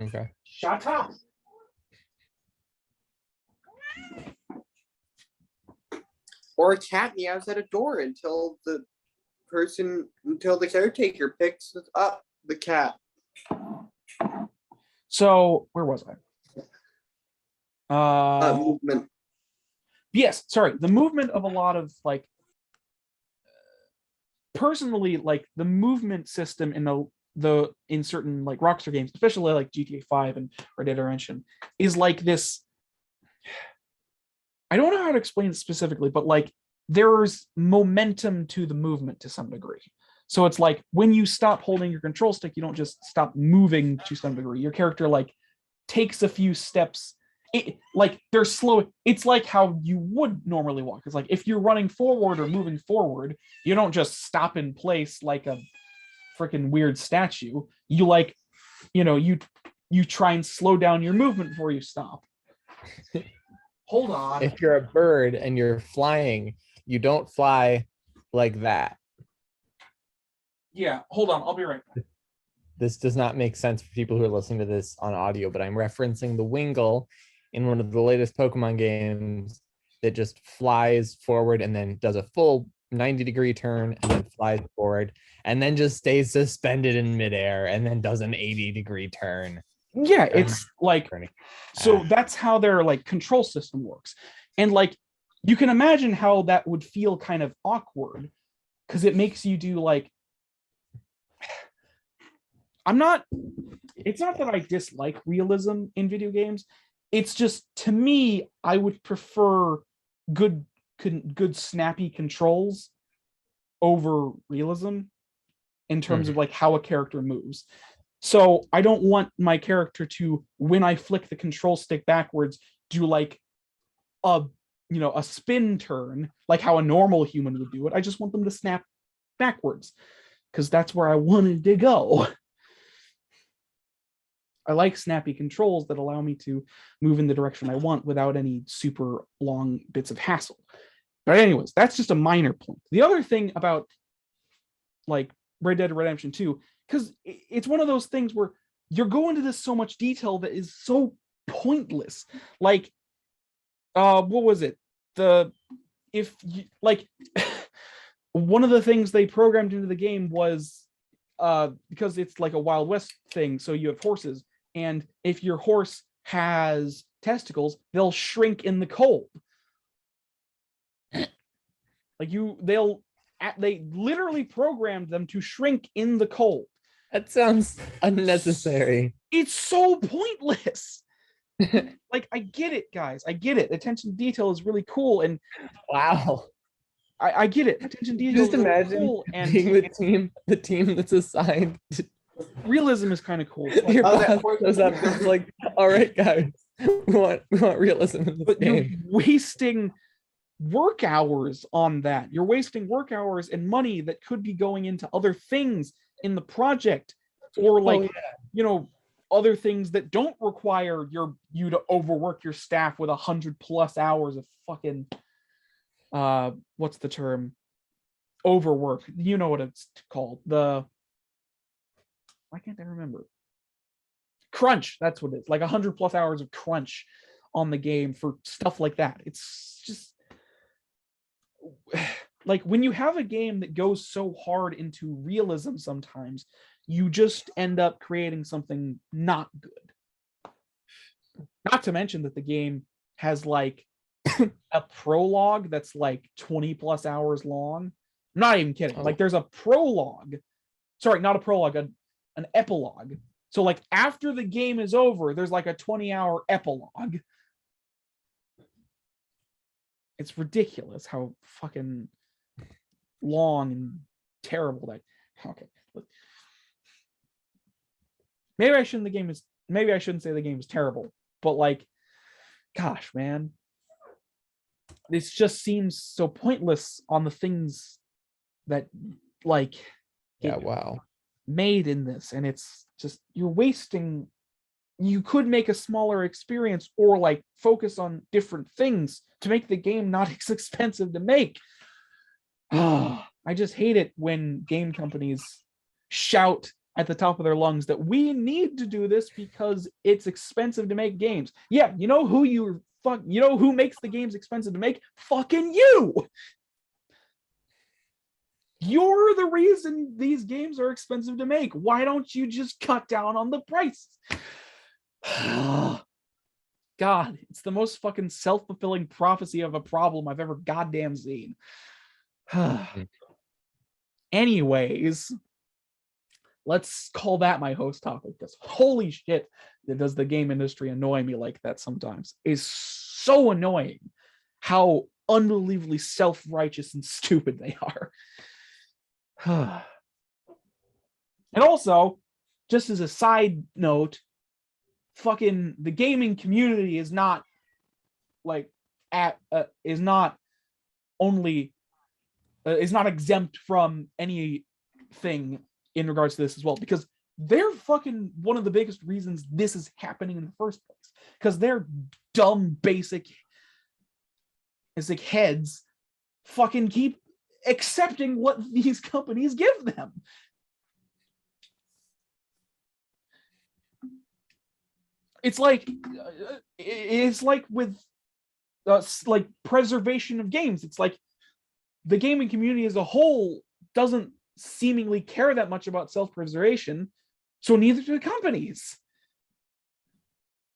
Okay. Shut up. Or a cat meows at a door until the caretaker picks up the cat. So where was I? Movement. Yes, sorry. The movement of a lot of like personally, like the movement system in certain like Rockstar games, especially like GTA 5 and Red Dead Redemption, is like this. I don't know how to explain it specifically, but like there's momentum to the movement to some degree. So it's like when you stop holding your control stick, you don't just stop moving to some degree. Your character like takes a few steps. Like they're slow. It's like how you would normally walk. It's like if you're running forward or moving forward, you don't just stop in place like a freaking weird statue. You like, you know, you try and slow down your movement before you stop. Hold on. If you're a bird and you're flying, you don't fly like that. Yeah, hold on. I'll be right back. This does not make sense for people who are listening to this on audio, but I'm referencing the Wingull in one of the latest Pokemon games that just flies forward and then does a full 90-degree turn and then flies forward and then just stays suspended in midair and then does an 80-degree turn. Yeah, it's like, so that's how their like control system works. And like, you can imagine how that would feel kind of awkward because it makes you do like, it's not that I dislike realism in video games. It's just, to me, I would prefer good snappy controls over realism in terms of like how a character moves. So I don't want my character to, when I flick the control stick backwards, do like a spin turn, like how a normal human would do it. I just want them to snap backwards because that's where I wanted to go. I like snappy controls that allow me to move in the direction I want without any super long bits of hassle. But anyways, that's just a minor point. The other thing about like Red Dead Redemption 2, because it's one of those things where you're going into this so much detail that is so pointless. Like, what was it? One of the things they programmed into the game was because it's like a Wild West thing, so you have horses. And if your horse has testicles, they'll shrink in the cold. They literally programmed them to shrink in the cold. That sounds unnecessary. It's so pointless. Like, I get it, guys. I get it. Attention to detail is really cool. And wow. I get it. Attention to detail Just is really imagine cool. And the team that's assigned to realism is kind of cool. Your boss goes up and is like, all right, guys, we want realism in this game. You're wasting work hours on that. You're wasting work hours and money that could be going into other things in the project, or like, other things that don't require you to overwork your staff with 100+ hours of fucking what's the term? Overwork. You know what it's called. Why can't I remember? Crunch. That's what it is. Like 100+ hours of crunch on the game for stuff like that. It's just like when you have a game that goes so hard into realism, sometimes you just end up creating something not good. Not to mention that the game has like a prologue that's like 20+ hours long. I'm not even kidding. Like there's a prologue. Sorry, not a prologue, an epilogue. So like after the game is over, there's like a 20-hour epilogue. It's ridiculous how fucking long and terrible that. Okay. Maybe I shouldn't say the game is terrible, but like, gosh, man, this just seems so pointless on the things that like made in this, and it's just you're wasting. You could make a smaller experience or like focus on different things to make the game not as expensive to make. I just hate it when game companies shout at the top of their lungs that we need to do this because it's expensive to make games. Yeah, you know who makes the games expensive to make? Fucking you. You're the reason these games are expensive to make. Why don't you just cut down on the price? God, it's the most fucking self-fulfilling prophecy of a problem I've ever goddamn seen. Anyways, let's call that my host topic, because holy shit, does the game industry annoy me like that sometimes. It's so annoying how unbelievably self-righteous and stupid they are. And also, just as a side note, fucking the gaming community is not like is not exempt from anything in regards to this as well, because they're fucking one of the biggest reasons this is happening in the first place, because they're dumb basic heads fucking keep accepting what these companies give them. it's like with like preservation of games. It's like the gaming community as a whole doesn't seemingly care that much about self-preservation, so neither do the companies.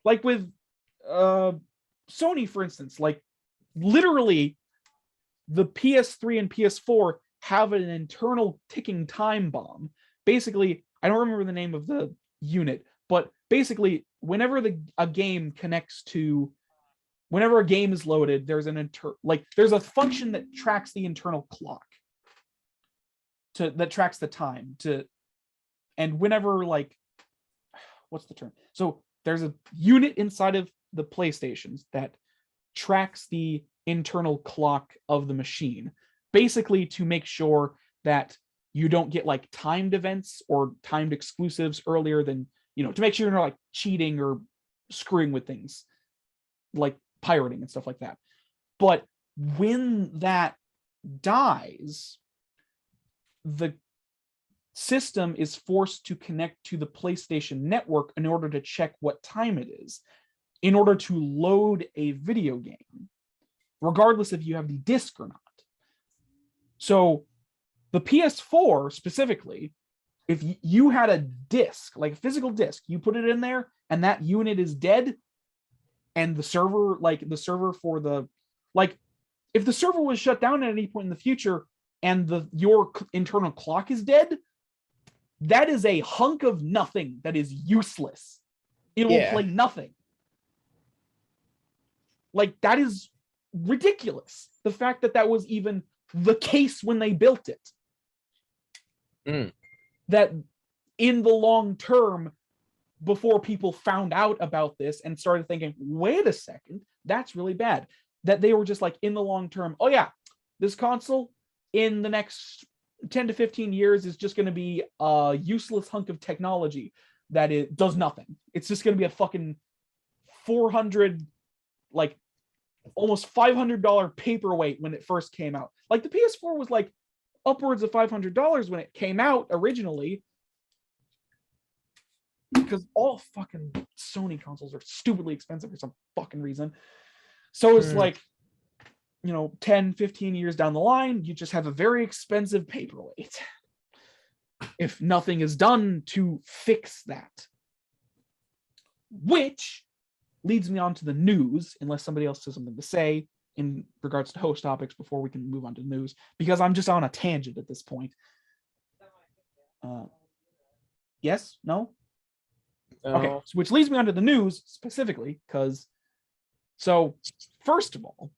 Like with Sony, for instance, like literally the PS3 and PS4 have an internal ticking time bomb. Basically, I don't remember the name of the unit, but basically, whenever a game is loaded, there's there's a function that tracks the internal clock that tracks the time and whenever what's the term? So there's a unit inside of the PlayStations that tracks the internal clock of the machine, basically to make sure that you don't get like timed events or timed exclusives earlier than, to make sure you're not like cheating or screwing with things like pirating and stuff like that. But when that dies, the system is forced to connect to the PlayStation network in order to check what time it is, in order to load a video game, regardless if you have the disc or not. So the PS4 specifically, if you had a disc, like a physical disc, you put it in there and that unit is dead, and the server, if the server was shut down at any point in the future and your internal clock is dead, that is a hunk of nothing that is useless. It will play nothing. Like, that is ridiculous. The fact that was even the case when they built it. That in the long term, before people found out about this and started thinking, wait a second, that's really bad, that they were just like, in the long term, oh yeah, this console in the next 10 to 15 years is just going to be a useless hunk of technology that it does nothing. It's just going to be a fucking 400, like almost $500 paperweight when it first came out. Like the PS4 was like upwards of $500 when it came out originally, because all fucking Sony consoles are stupidly expensive for some fucking reason. So it's like, 10, 15 years down the line, you just have a very expensive paperweight if nothing is done to fix that. Which leads me on to the news, unless somebody else has something to say in regards to host topics before we can move on to the news, because I'm just on a tangent at this point. Yes? No? Okay, so which leads me on to the news specifically, because, so first of all,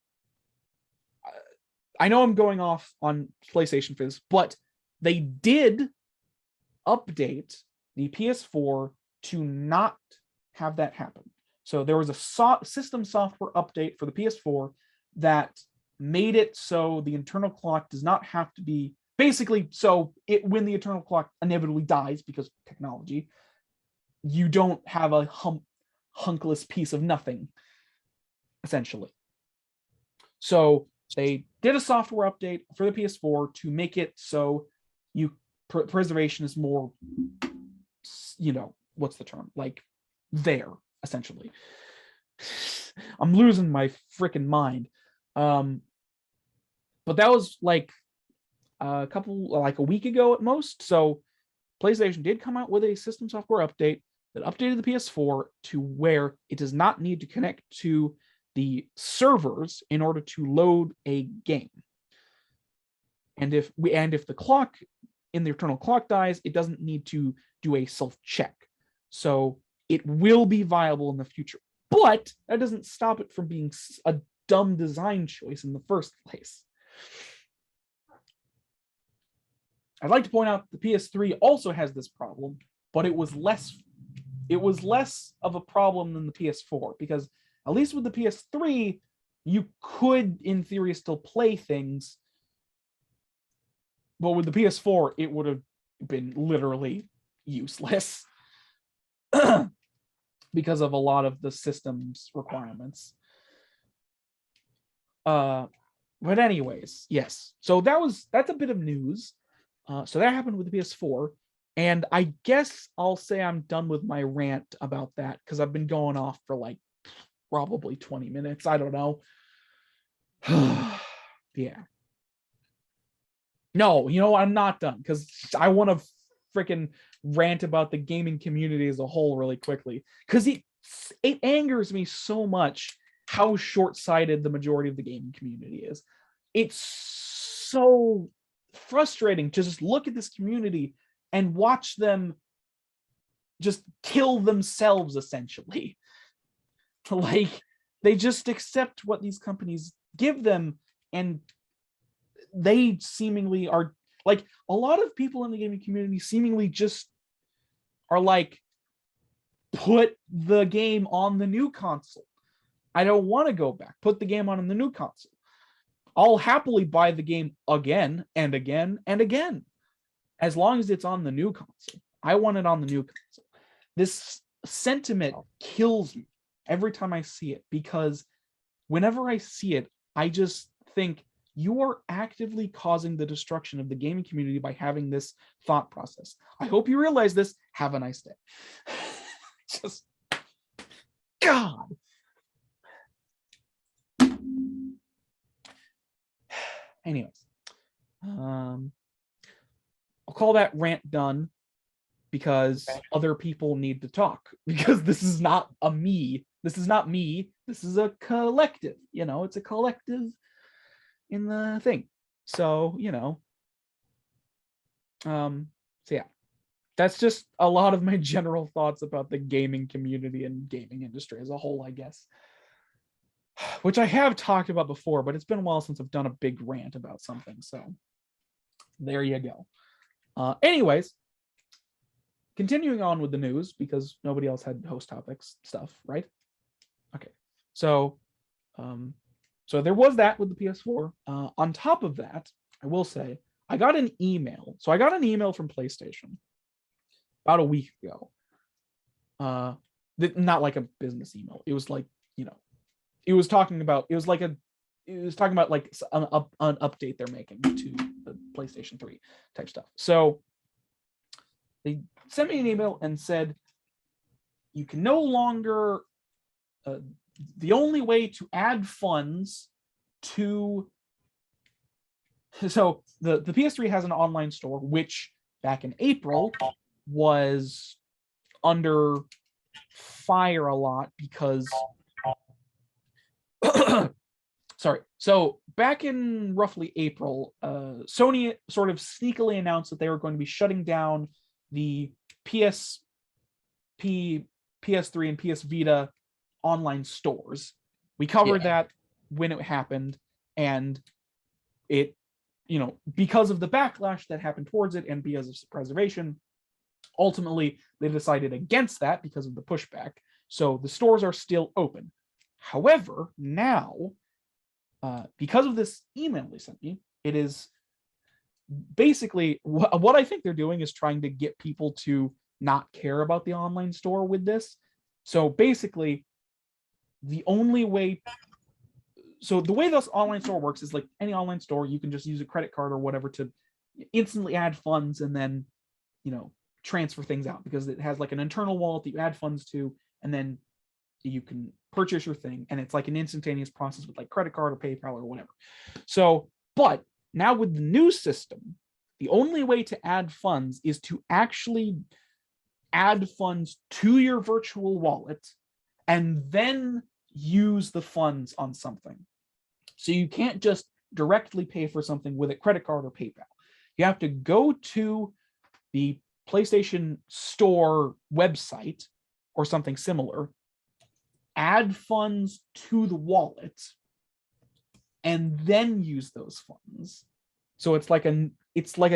I know I'm going off on PlayStation for this, but they did update the PS4 to not have that happen. So there was a system software update for the PS4 that made it so the internal clock does not have to be, basically, when the internal clock inevitably dies because of technology, you don't have a hunkless piece of nothing, essentially. So they did a software update for the PS4 to make it so preservation is more, what's the term? Like, there, essentially. I'm losing my freaking mind. But that was like a week ago at most. So PlayStation did come out with a system software update that updated the PS4 to where it does not need to connect to the servers in order to load a game. And if the clock in the internal clock dies, it doesn't need to do a self-check. So it will be viable in the future. But that doesn't stop it from being a dumb design choice in the first place. I'd like to point out the PS3 also has this problem, but it was less of a problem than the PS4, because at least with the PS3, you could, in theory, still play things. But with the PS4, it would have been literally useless because of a lot of the system's requirements. But anyways, yes. So that's a bit of news. So that happened with the PS4. And I guess I'll say I'm done with my rant about that because I've been going off for like probably 20 minutes. I don't know. Yeah. No, I'm not done because I want to freaking rant about the gaming community as a whole really quickly because it angers me so much how short-sighted the majority of the gaming community is. It's so frustrating to just look at this community and watch them just kill themselves essentially. Like they just accept what these companies give them, and they seemingly are like, a lot of people in the gaming community seemingly just are like, put the game on the new console. I don't want to go back. Put the game on the new console. I'll happily buy the game again and again and again, as long as it's on the new console. I want it on the new console. This sentiment kills me every time I see it, because whenever I see it, I just think, you are actively causing the destruction of the gaming community by having this thought process. I hope you realize this. Have a nice day. Just, God. Anyways, I'll call that rant done because other people need to talk, because this is not a me. This is not me. This is a collective. It's a collective in the thing. So, so yeah, that's just a lot of my general thoughts about the gaming community and gaming industry as a whole, I guess, which I have talked about before, but it's been a while since I've done a big rant about something. So there you go. Anyways, continuing on with the news, because nobody else had host topics stuff, right? Okay. So there was that with the PS4. On top of that, I will say, I got an email. So I got an email from PlayStation about a week ago. Not like a business email. It was like, it was talking about like an update they're making to the PlayStation 3 type stuff. So they sent me an email and said, you can no longer, the only way to add funds to, so the PS3 has an online store, which back in April was under fire a lot because sorry. So back in roughly April, Sony sort of sneakily announced that they were going to be shutting down the PSP, PS3, and PS Vita online stores. We covered that when it happened, and it, because of the backlash that happened towards it and because of preservation, ultimately they decided against that because of the pushback. So the stores are still open. However, now, because of this email they sent me, it is basically what I think they're doing is trying to get people to not care about the online store with this. So basically, the only way, so the way this online store works is like any online store, you can just use a credit card or whatever to instantly add funds and then, transfer things out, because it has like an internal wallet that you add funds to, and then you can purchase your thing, and it's like an instantaneous process with like credit card or PayPal or whatever. So, but now with the new system, the only way to add funds is to actually add funds to your virtual wallet and then use the funds on something. So you can't just directly pay for something with a credit card or PayPal. You have to go to the PlayStation Store website or something similar, add funds to the wallet, and then use those funds. So it's like a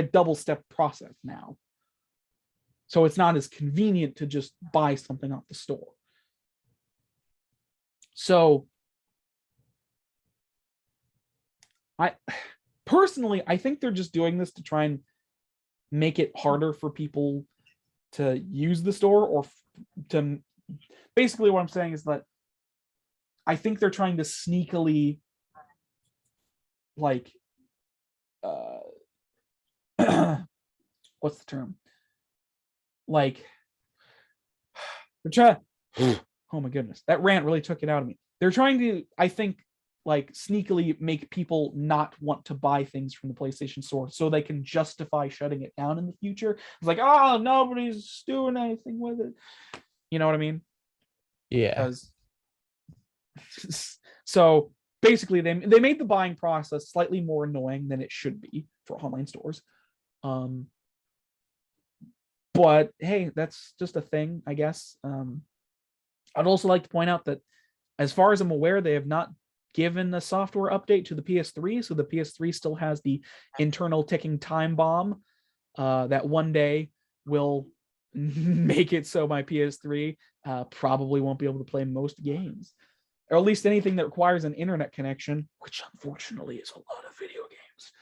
double-step process now. So it's not as convenient to just buy something off the store. So I think they're just doing this to try and make it harder for people to use the store, or to basically what I'm saying is that I think they're trying to sneakily like what's the term? like they're trying. Oh my goodness, that rant really took it out of me. They're trying to, I think, like sneakily make people not want to buy things from the PlayStation Store so they can justify shutting it down in the future. It's like, oh, nobody's doing anything with it. You know what I mean? Yeah. Because so basically they made the buying process slightly more annoying than it should be for online stores. But hey, that's just a thing, I guess. I'd also like to point out that as far as I'm aware, they have not given a software update to the PS3, so the PS3 still has the internal ticking time bomb that one day will make it so my PS3 probably won't be able to play most games, or at least anything that requires an internet connection, which unfortunately is a lot of video games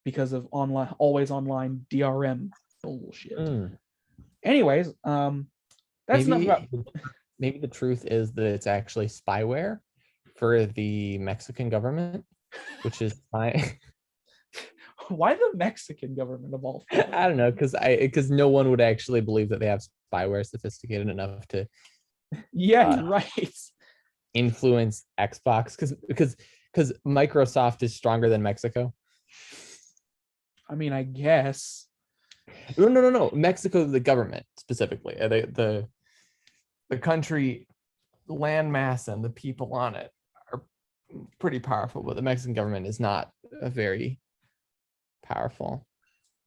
because of online, always online DRM bullshit. Anyways, that's enough about. Maybe the truth is that it's actually spyware for the Mexican government, which is fine. Why the Mexican government of all? I don't know, because no one would actually believe that they have spyware sophisticated enough to you're right. Influence Xbox because Microsoft is stronger than Mexico. I mean, I guess. No. Mexico, the government specifically, the country, the landmass, and the people on it are pretty powerful, but the Mexican government is not a very powerful.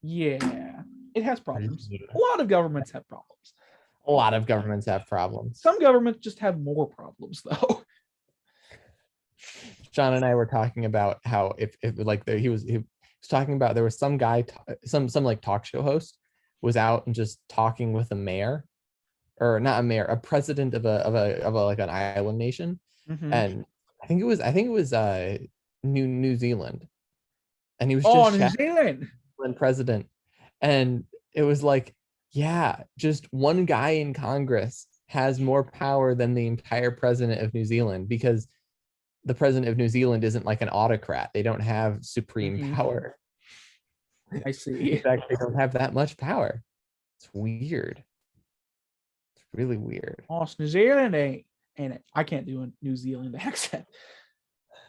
Yeah, it has problems. A lot of governments have problems. A lot of governments have problems. Some governments just have more problems, though. John and I were talking about how if like he was talking about there was some guy, some like talk show host was out and just talking with a mayor, or not a mayor, a president of a like an island nation, and I think it was New Zealand, and he was just New Zealand president, and it was like, yeah, just one guy in Congress has more power than the entire president of New Zealand, because the president of New Zealand isn't like an autocrat. They don't have supreme power. I see. In fact, they don't have that much power. It's weird. It's really weird. Oh, it's New Zealand, ain't it? I can't do a New Zealand accent.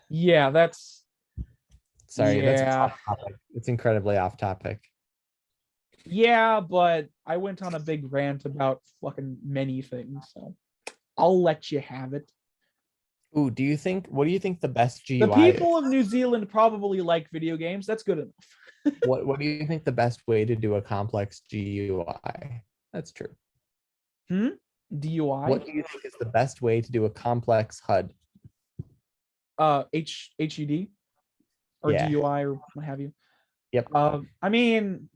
Yeah, that's. Sorry, that's off topic. It's incredibly off topic. Yeah, but I went on a big rant about fucking many things, so I'll let you have it. Ooh, what do you think the best GUI is? The people of New Zealand probably like video games. That's good enough. What do you think the best way to do a complex GUI? That's true. DUI? What do you think is the best way to do a complex HUD? HUD or DUI or what have you. Yep. I mean,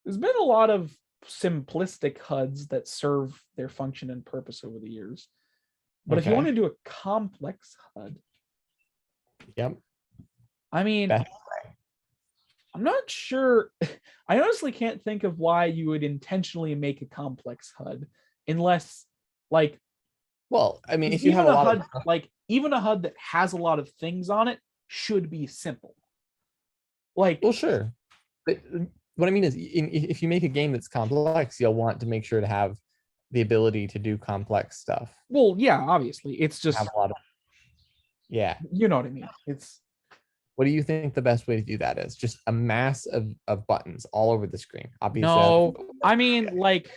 there's been a lot of simplistic HUDs that serve their function and purpose over the years. But if you want to do a complex HUD, I mean, I'm not sure. I honestly can't think of why you would intentionally make a complex HUD unless, like, well, I mean, if you have a lot HUD, like even a HUD that has a lot of things on it should be simple. Like, well, sure, but what I mean is, if you make a game that's complex, you'll want to make sure to have the ability to do complex stuff. Well, yeah, obviously, it's just have a lot of, you know what I mean. It's. What do you think the best way to do that is? Just a mass of buttons all over the screen. Obviously, no, I mean, like,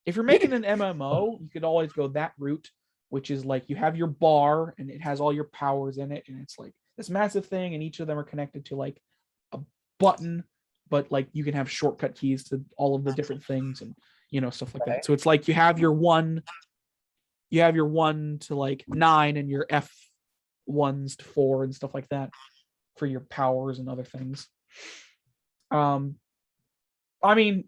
if you're making an MMO, you could always go that route, which is like you have your bar and it has all your powers in it, and it's like this massive thing, and each of them are connected to like a button, but like you can have shortcut keys to all of the different things and stuff like that. So it's like you have your 1 to like 9 and your F1s to 4 and stuff like that for your powers and other things. I mean,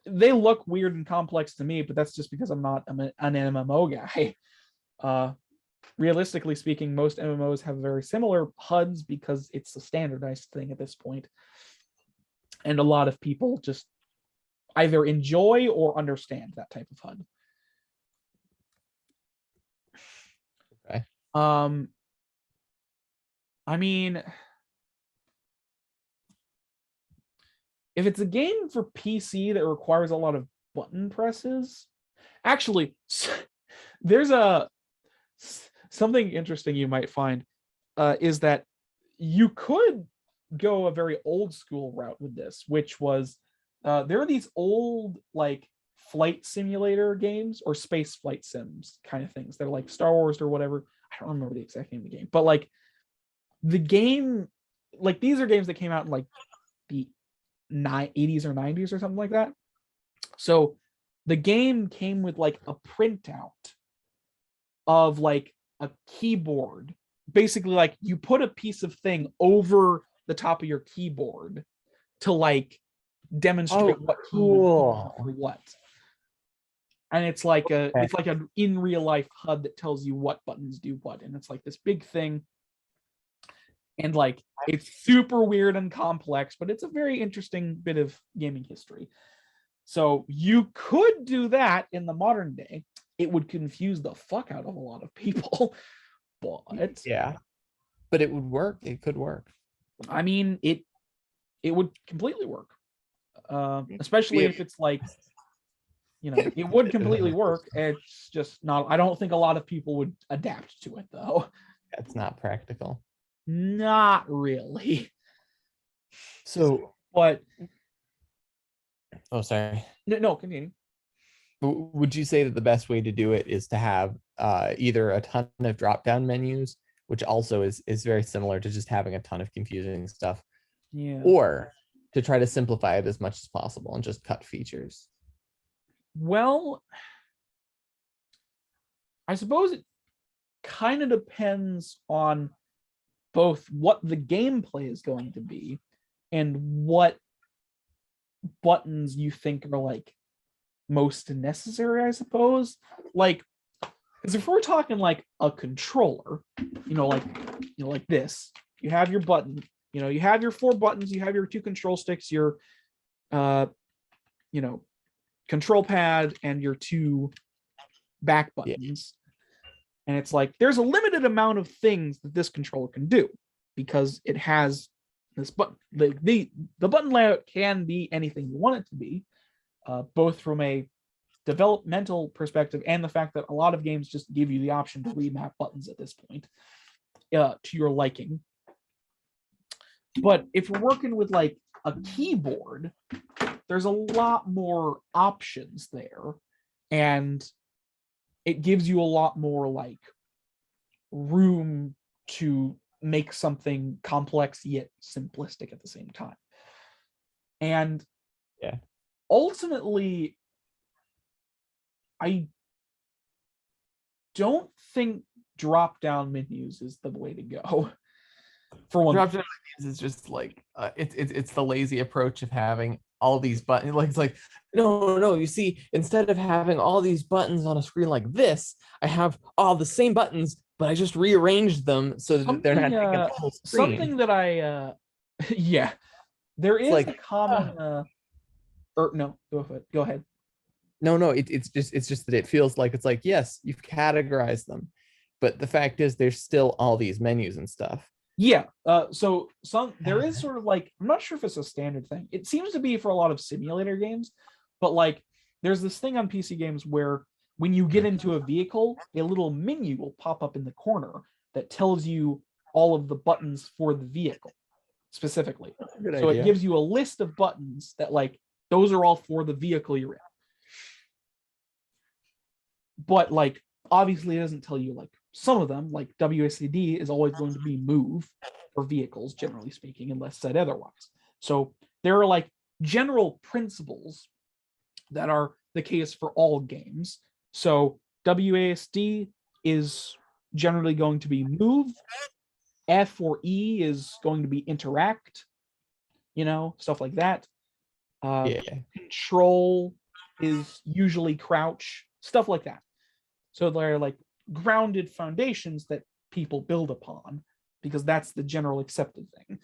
they look weird and complex to me, but that's just because I'm an MMO guy. Realistically speaking, most MMOs have very similar HUDs because it's a standardized thing at this point. And a lot of people just either enjoy or understand that type of HUD. Okay. I mean, if it's a game for PC that requires a lot of button presses, actually, there's something interesting you might find is that you could go a very old school route with this, which was there are these old like flight simulator games or space flight sims kind of things. They're like Star Wars or whatever. I don't remember the exact name of the game, but like the game, like these are games that came out in like the 80s or 90s or something like that. So the game came with like a printout of like a keyboard. Basically, like you put a piece of thing over the top of your keyboard to like demonstrate what cool. or what. And it's like it's like an in real life HUD that tells you what buttons do what, and it's like this big thing. And like it's super weird and complex, but it's a very interesting bit of gaming history. So you could do that in the modern day. It would confuse the fuck out of a lot of people. But yeah, but it would work. It could work. I mean, it would completely work. Especially if it's like, you know, it would completely work. It's just not, I don't think a lot of people would adapt to it though. That's not practical. Not really. So, but oh, sorry. No, continue. Would you say that the best way to do it is to have either a ton of drop-down menus, which also is very similar to just having a ton of confusing stuff, or to try to simplify it as much as possible and just cut features? Well, I suppose it kind of depends on both what the gameplay is going to be and what buttons you think are like most necessary, I suppose. Like, because if we're talking like a controller, like this, you have your button, you have your 4 buttons, you have your 2 control sticks, your control pad, and your 2 back buttons. And it's like there's a limited amount of things that this controller can do because it has this button. The button layout can be anything you want it to be, both from a developmental perspective and the fact that a lot of games just give you the option to remap buttons at this point to your liking. But if we're working with like a keyboard, there's a lot more options there, and it gives you a lot more like room to make something complex yet simplistic at the same time. And ultimately, I don't think drop-down menus is the way to go. For one, drop-down menus is just like it's the lazy approach of having all these buttons. Like it's like no. You see, instead of having all these buttons on a screen like this, I have all the same buttons, but I just rearranged them so that they're not taking the whole screen. Something that I there is like a common or no, go ahead. No, it's just that it feels like it's like, yes, you've categorized them, but the fact is there's still all these menus and stuff. Yeah. So there is sort of like, I'm not sure if it's a standard thing. It seems to be for a lot of simulator games, but like there's this thing on PC games where when you get into a vehicle, a little menu will pop up in the corner that tells you all of the buttons for the vehicle specifically. So it gives you a list of buttons that like those are all for the vehicle you're in. But like obviously it doesn't tell you like some of them, like WASD is always going to be move for vehicles, generally speaking, unless said otherwise. So there are like general principles that are the case for all games. So WASD is generally going to be move. F or E is going to be interact, stuff like that. Control is usually crouch, stuff like that. So they're like grounded foundations that people build upon because that's the general accepted thing.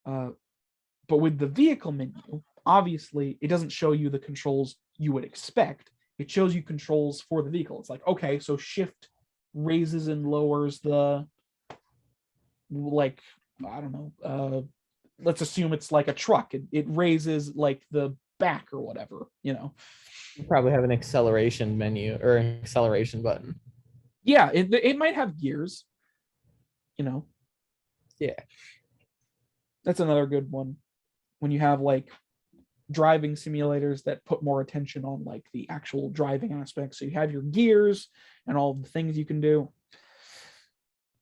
But with the vehicle menu, obviously it doesn't show you the controls you would expect. It shows you controls for the vehicle. It's like, okay, so shift raises and lowers the, like, I don't know, let's assume it's like a truck. It raises like the back or whatever, you know. You probably have an acceleration menu or an acceleration button. Yeah, it might have gears, you know. Yeah. That's another good one. When you have like driving simulators that put more attention on like the actual driving aspect. So you have your gears and all the things you can do.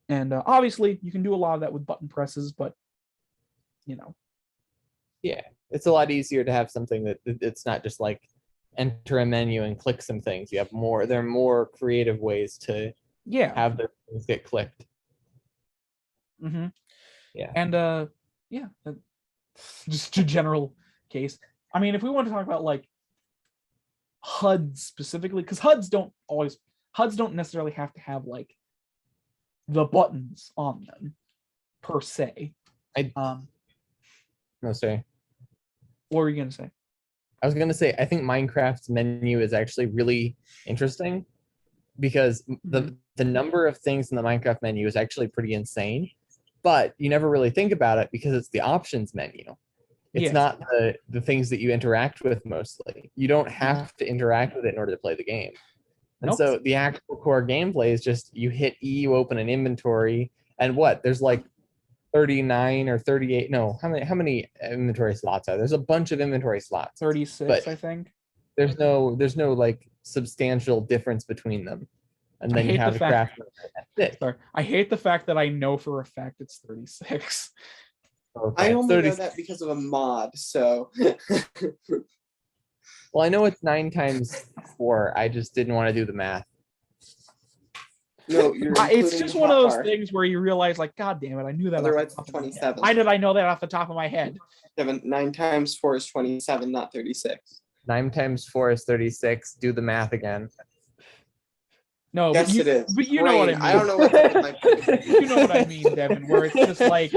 And obviously you can do a lot of that with button presses, but you know. Yeah, it's a lot easier to have something that it's not just like enter a menu and click some things. You have more, there are more creative ways to have the things get clicked. Mm-hmm. Yeah. And just a general case. I mean, if we want to talk about like HUDs specifically, because HUDs don't necessarily have to have like the buttons on them per se. No, sorry. What were you gonna say? I was gonna say I think Minecraft's menu is actually really interesting because the number of things in the Minecraft menu is actually pretty insane, but you never really think about it because it's the options menu. It's not the things that you interact with mostly. You don't have to interact with it in order to play the game. And so the actual core gameplay is just you hit E, you open an inventory, and what? There's like 39 or 38. No, how many inventory slots are there? There's a bunch of inventory slots. 36, I think. There's no like substantial difference between them. And then you have the craft. Sorry. I hate the fact that I know for a fact it's 36. Okay. I only know that because of a mod, so. Well, I know it's 9 times 4. I just didn't want to do the math. No, it's just one of those things where you realize, like, God damn it, I knew that. Otherwise, it's 27. Why did I know that off the top of my head? 9 times 4 is 27, not 36. 9 times 4 is 36. Do the math again. No, yes, it is. But you know what I mean. I don't know what you know what I mean, Devin. Where it's just like,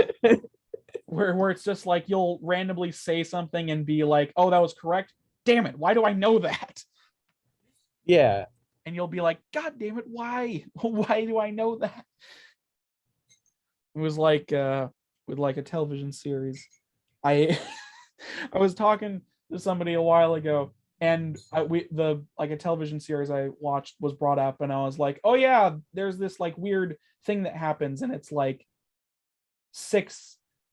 where it's just like you'll randomly say something and be like, "Oh, that was correct." Damn it! Why do I know that? Yeah. And you'll be like, God damn it, why? Why do I know that? It was like with like a television series. I was talking to somebody a while ago, and a television series I watched was brought up, and I was like, oh yeah, there's this like weird thing that happens, and it's like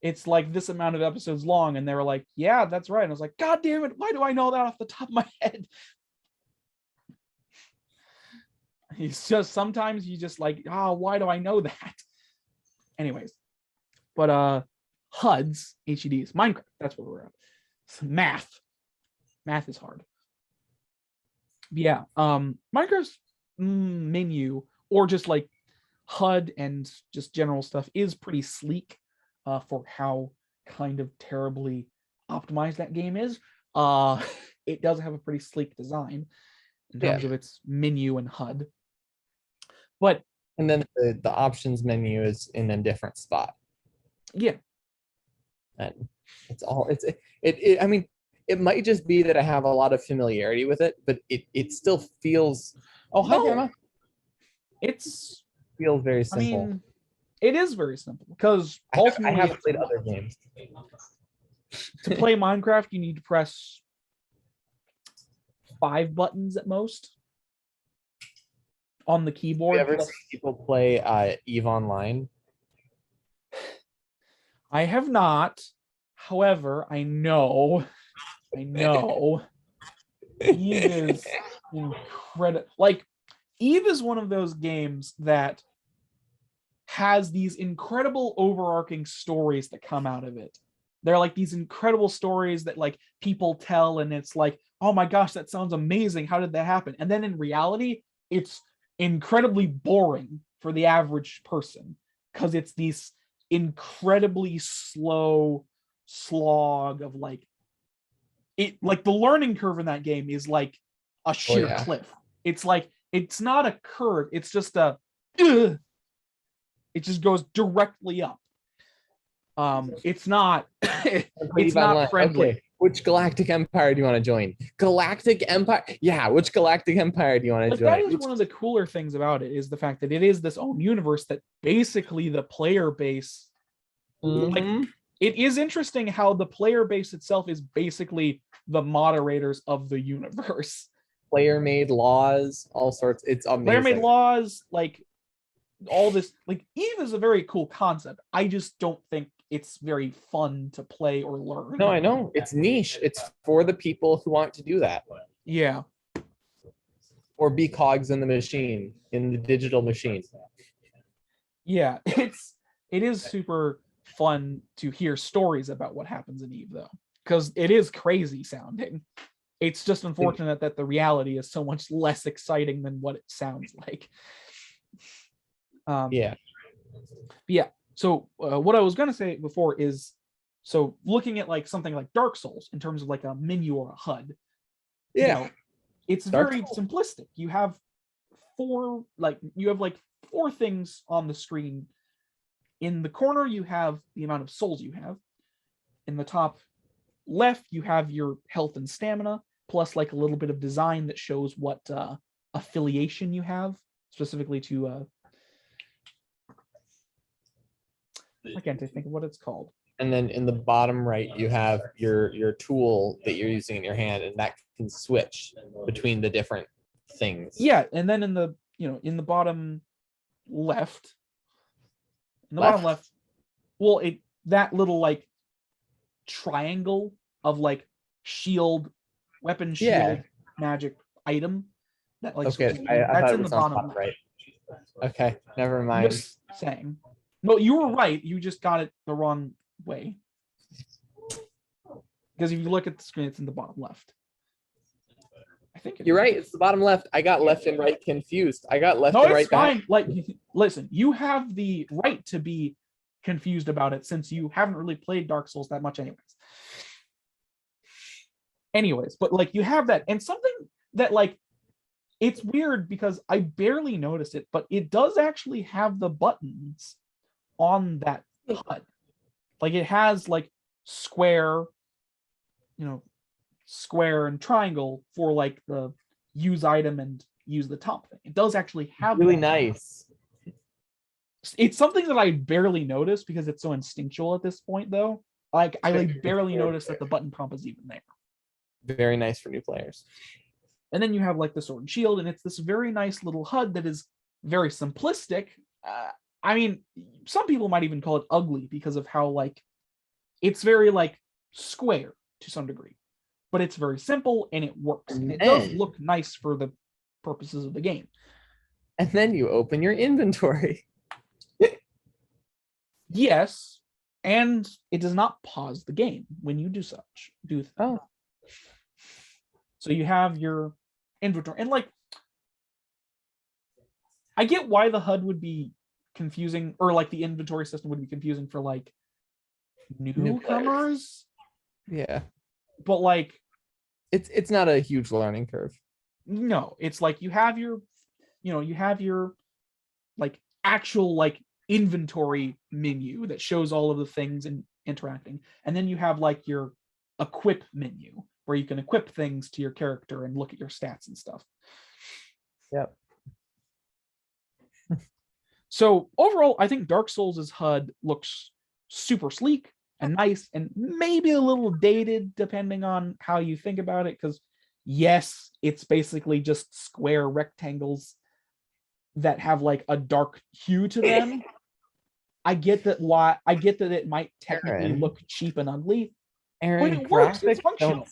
it's like this amount of episodes long, and they were like, yeah, that's right. And I was like, God damn it, why do I know that off the top of my head? It's just sometimes you just like, why do I know that? Anyways, but HUDs, HUDs, Minecraft, that's where we're at. So math is hard. Yeah, Minecraft's menu, or just like HUD and just general stuff, is pretty sleek for how kind of terribly optimized that game is. It does have a pretty sleek design in terms of its menu and HUD. But and then the options menu is in a different spot. Yeah. And it's all I mean, it might just be that I have a lot of familiarity with it, but it still feels hi Grandma. It feels very simple. I mean, it is very simple because I have played other games. To play Minecraft, you need to press 5 buttons at most on the keyboard. Have you ever seen people play EVE Online? I have not. However, I know EVE is incredible. Like, EVE is one of those games that has these incredible overarching stories that come out of it. They're like these incredible stories that like people tell, and it's like, oh my gosh, that sounds amazing. How did that happen? And then in reality, it's incredibly boring for the average person because it's these incredibly slow slog of like it. Like the learning curve in that game is like a sheer cliff. It's like, it's not a curve, it's just it just goes directly up. It's not it's not friendly. Okay. Which Galactic Empire do you want to join? Galactic Empire? Yeah, which Galactic Empire do you want to join? That is one of the cooler things about it, is the fact that it is this own universe that basically the player base, like it is interesting how the player base itself is basically the moderators of the universe. Player-made laws, all sorts. It's amazing. Player-made laws, like all this, like Eve is a very cool concept. I just don't think it's very fun to play or learn. No, I know. It's niche. It's for the people who want to do that. Yeah. Or be cogs in the machine, in the digital machine. Yeah, it is super fun to hear stories about what happens in Eve, though, because it is crazy sounding. It's just unfortunate that the reality is so much less exciting than what it sounds like. Yeah. So what I was going to say before is, so looking at like something like Dark Souls in terms of like a menu or a HUD, it's Dark very simplistic. You have four things on the screen. In the corner, you have the amount of souls you have. In the top left, you have your health and stamina, plus like a little bit of design that shows what affiliation you have, specifically to I can't think of what it's called. And then in the bottom right, you have your tool that you're using in your hand, and that can switch between the different things. Yeah, and then in the bottom left, bottom left, well, that little like triangle of like shield, weapon, shield, magic item that like okay, that's in the bottom right. Okay, never mind. Just saying. No, you were right. You just got it the wrong way. Because if you look at the screen, it's in the bottom left. I think you're right. It's the bottom left. I got left and right confused. I got left and right. No, it's fine. Like, listen, you have the right to be confused about it since you haven't really played Dark Souls that much anyways. But like you have that, and something that like it's weird because I barely noticed it, but it does actually have the buttons on that HUD. Like it has like square and triangle for like the use item and use the top thing. It does actually have really nice. It's something that I barely noticed because it's so instinctual at this point, though. Like I like barely noticed that the button prompt is even there. Very nice for new players. And then you have like the sword and shield, and it's this very nice little HUD that is very simplistic. I mean, some people might even call it ugly because of how like it's very like square to some degree, but it's very simple and it works. And it does look nice for the purposes of the game. And then you open your inventory. Yes, and it does not pause the game when you do such. Oh. So you have your inventory, and like, I get why the HUD would be confusing, or like the inventory system would be confusing for like newcomers. Yeah, but like, it's not a huge learning curve. No, it's like you have your like actual like inventory menu that shows all of the things and interacting, and then you have like your equip menu where you can equip things to your character and look at your stats and stuff. Yep. So overall, I think Dark Souls' HUD looks super sleek and nice and maybe a little dated depending on how you think about it, because yes, it's basically just square rectangles that have like a dark hue to them. I get that it might technically look cheap and ugly. Aaron, it works, it's functional.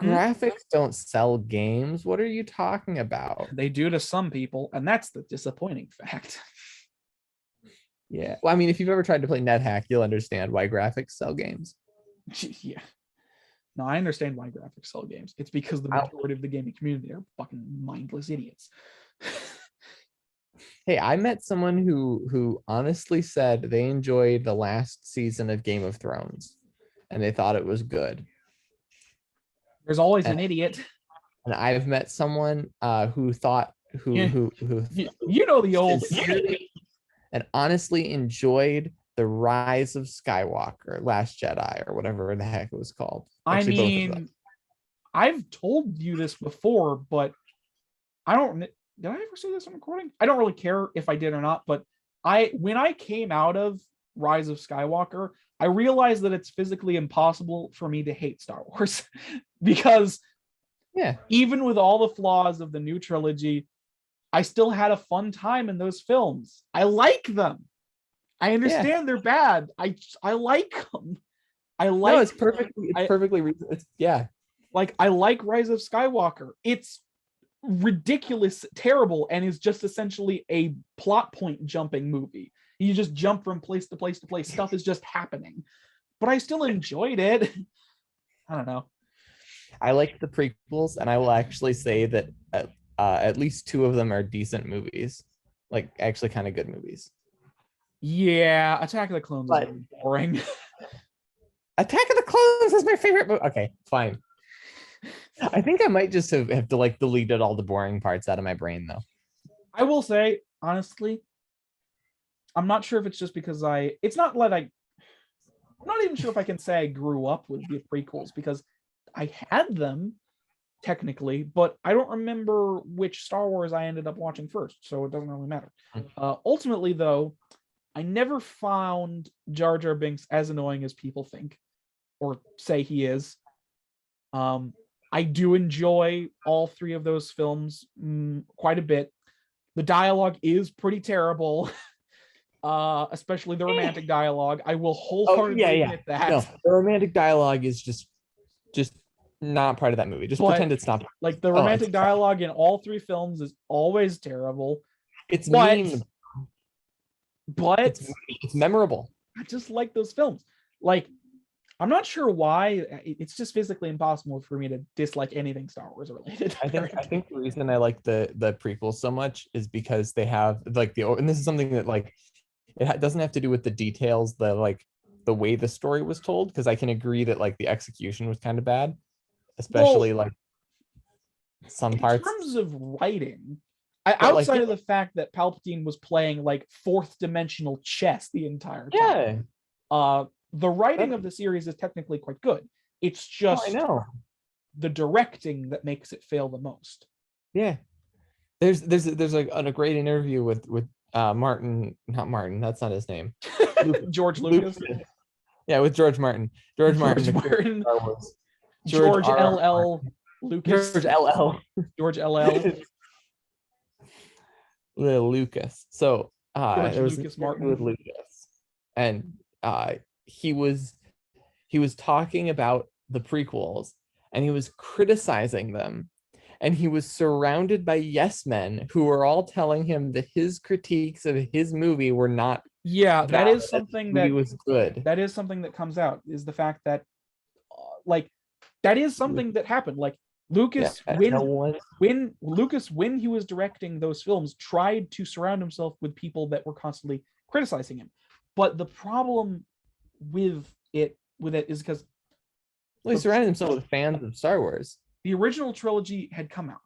Graphics don't sell games. What are you talking about? They do to some people, and that's the disappointing fact. Yeah. Well, I mean, if you've ever tried to play NetHack, you'll understand why graphics sell games. Yeah. No, I understand why graphics sell games. It's because the majority of the gaming community are fucking mindless idiots. Hey, I met someone who honestly said they enjoyed the last season of Game of Thrones and they thought it was good. There's always an idiot. And I've met someone who thought the old and honestly enjoyed the Rise of Skywalker, Last Jedi, or whatever the heck it was called. Actually, I mean, I've told you this before, but did I ever say this on recording? I don't really care if I did or not, but when I came out of Rise of Skywalker, I realize that it's physically impossible for me to hate Star Wars because even with all the flaws of the new trilogy, I still had a fun time in those films. I like them. I understand they're bad. I like them. It's perfectly reasonable. Like, I like Rise of Skywalker. It's ridiculous, terrible, and is just essentially a plot point jumping movie. You just jump from place to place to place. Stuff is just happening. But I still enjoyed it. I don't know. I like the prequels, and I will actually say that at least 2 of them are decent movies. Like, actually kind of good movies. Yeah, Attack of the Clones is really boring. Attack of the Clones is my favorite movie. Okay, fine. I think I might just have to like deleted all the boring parts out of my brain, though. I will say, honestly, I'm not sure if it's just because I'm not even sure if I can say I grew up with the prequels, because I had them technically, but I don't remember which Star Wars I ended up watching first, so it doesn't really matter. Ultimately, though, I never found Jar Jar Binks as annoying as people think or say he is. I do enjoy all 3 of those films quite a bit. The dialogue is pretty terrible, especially the romantic dialogue. I will wholeheartedly admit that. No, the romantic dialogue is just not part of that movie. Just pretend it's not. Like, the romantic dialogue in all 3 films is always terrible. It's mean, but it's memorable. I just like those films. Like, I'm not sure why. It's just physically impossible for me to dislike anything Star Wars related. I think the reason I like the prequels so much is because they have like and this is something that like it doesn't have to do with the details, the way the story was told, because I can agree that like the execution was kind of bad, especially like some parts. In terms of writing, outside of the fact that Palpatine was playing like 4th dimensional chess the entire time. The writing of the series is technically quite good. It's just the directing that makes it fail the most. Yeah. There's like a great interview with Martin, not Martin, that's not his name. George Lucas. Yeah, with George Martin. George Martin. George L.L. Lucas. George L.L. Lucas. So George there was Lucas Martin with Lucas, and he was talking about the prequels, and he was criticizing them, and he was surrounded by yes men who were all telling him that his critiques of his movie were not. That is something that was good. That is something that comes out, is the fact that that is something that happened. Like, Lucas, when he was directing those films, tried to surround himself with people that were constantly criticizing him. But the problem with it is because he surrounded himself with fans of Star Wars. The original trilogy had come out.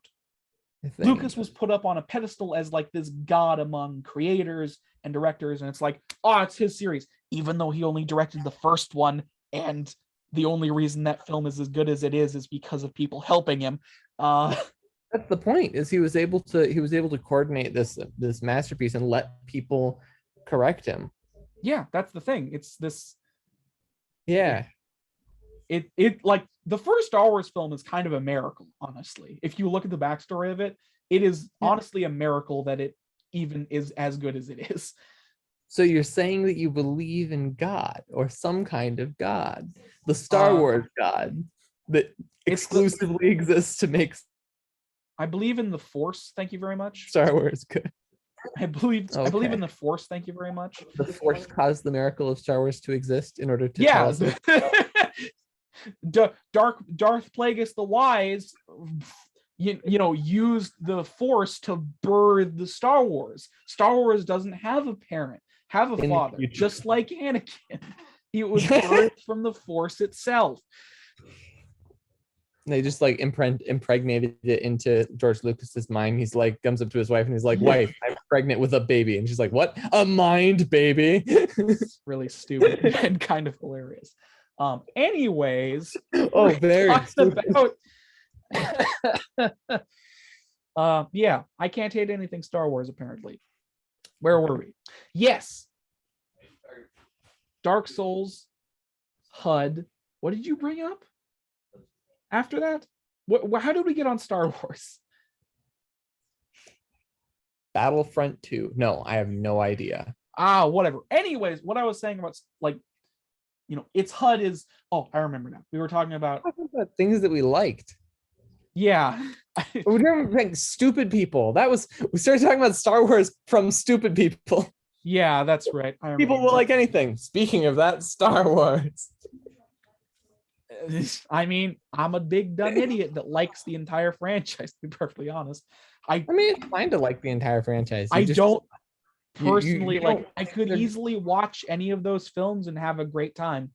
Lucas was put up on a pedestal as like this god among creators and directors, and it's like, it's his series, even though he only directed the first one, and the only reason that film is as good as it is because of people helping him. That's the point, is he was able to coordinate this masterpiece and let people correct him. Yeah, that's the thing. It's this. Yeah. It like, the first Star Wars film is kind of a miracle, honestly. If you look at the backstory of it, it is honestly a miracle that it even is as good as it is. So you're saying that you believe in God, or some kind of God, the Star Wars God that exclusively exists to make. I believe in the Force. Thank you very much. Star Wars good. I believe in the Force. Thank you very much. The Force caused the miracle of Star Wars to exist in order to tell us. Darth Plagueis the Wise, used the Force to birth the Star Wars. Star Wars doesn't have a parent, have a father, just like Anakin. He was birthed from the Force itself. They just like impregnated it into George Lucas's mind. He's like, comes up to his wife and he's like, "Wife, I'm pregnant with a baby," and she's like, "What? A mind baby?" It's really stupid and kind of hilarious. Anyways, very about I can't hate anything Star Wars, apparently. Where were we? Yes, Dark Souls HUD. What did you bring up after that? How did we get on Star Wars? Battlefront 2. No, I have no idea. Whatever. Anyways, what I was saying about its HUD is. Oh, I remember now. We were talking about Things that we liked. Yeah. We never picked stupid people. We started talking about Star Wars from stupid people. Yeah, that's right. People will like anything. Speaking of that, Star Wars. I mean, I'm a big dumb idiot that likes the entire franchise, to be perfectly honest. I mean, it's fine to like the entire franchise. I don't personally you don't, I could easily watch any of those films and have a great time.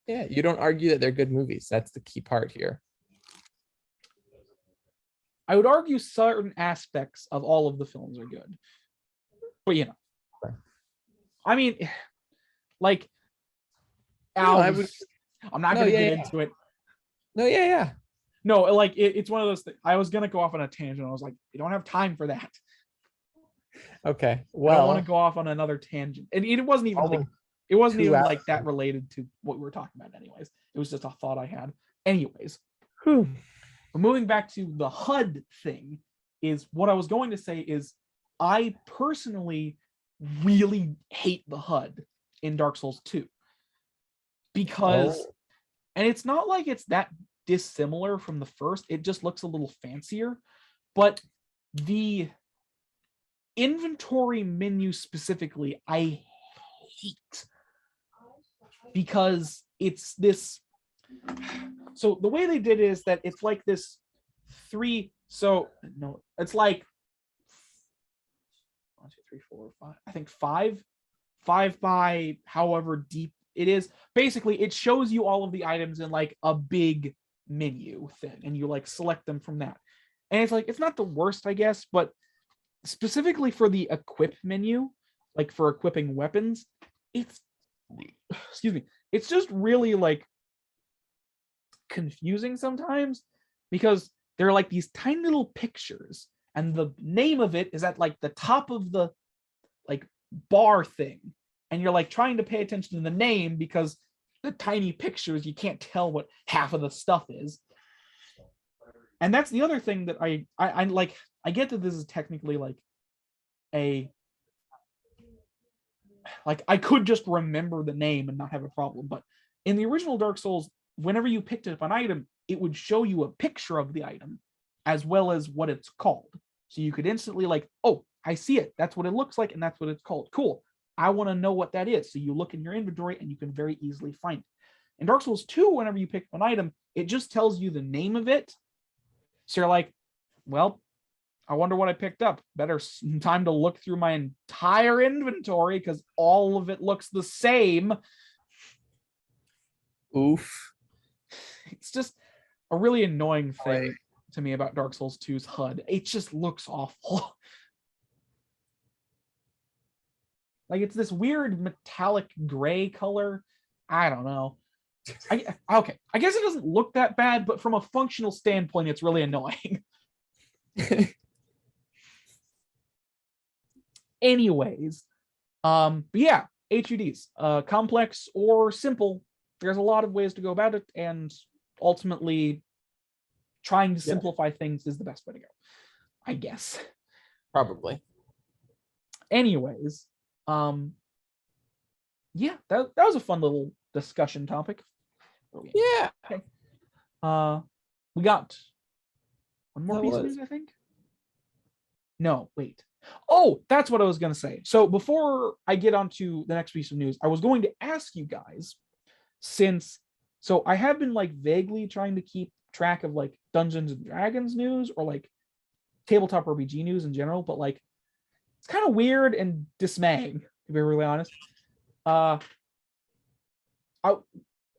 Yeah, you don't argue that they're good movies. That's the key part here. I would argue certain aspects of all of the films are good. But I mean, like, I'm not going to get into it. No, yeah. No, like, it's one of those things. I was going to go off on a tangent. I was like, you don't have time for that. Okay. Well, I don't want to go off on another tangent. And it wasn't even like that related to what we were talking about anyways. It was just a thought I had. Anyways. But moving back to the HUD thing, is what I was going to say is I personally really hate the HUD in Dark Souls 2. Because and it's not like it's that dissimilar from the first, it just looks a little fancier, but the inventory menu specifically I hate, because it's this. So the way they did it is that it's like this it's like 1, 2, 3, 4, 5. I think five by however deep it is. Basically, it shows you all of the items in like a big menu thing, and you like select them from that. And it's like, it's not the worst, I guess, but specifically for the equip menu, like for equipping weapons, it's just really like confusing sometimes, because they're like these tiny little pictures, and the name of it is at like the top of the like bar thing, and you're like trying to pay attention to the name because the tiny pictures, you can't tell what half of the stuff is. And that's the other thing that I like. I get that this is technically like I could just remember the name and not have a problem, but in the original Dark Souls, whenever you picked up an item, it would show you a picture of the item as well as what it's called. So you could instantly like, oh, I see it. That's what it looks like, and that's what it's called. Cool. I want to know what that is. So you look in your inventory and you can very easily find it. In Dark Souls 2, whenever you pick an item, it just tells you the name of it. So you're like, well, I wonder what I picked up. Better time to look through my entire inventory because all of it looks the same. Oof. It's just a really annoying thing to me about Dark Souls 2's HUD. It just looks awful. Like, it's this weird metallic gray color. I don't know. I guess it doesn't look that bad, but from a functional standpoint, it's really annoying. Anyways, but yeah, HUDs, complex or simple. There's a lot of ways to go about it, and ultimately, trying to simplify things is the best way to go, I guess. Probably. Anyways, yeah, that was a fun little discussion topic. Yeah. Okay. We got one more piece of news, I think. No, wait. Oh, that's what I was going to say. So before I get on to the next piece of news, I was going to ask you guys, so I have been like vaguely trying to keep track of like Dungeons and Dragons news or like tabletop RPG news in general, but like it's kind of weird and dismaying, to be really honest.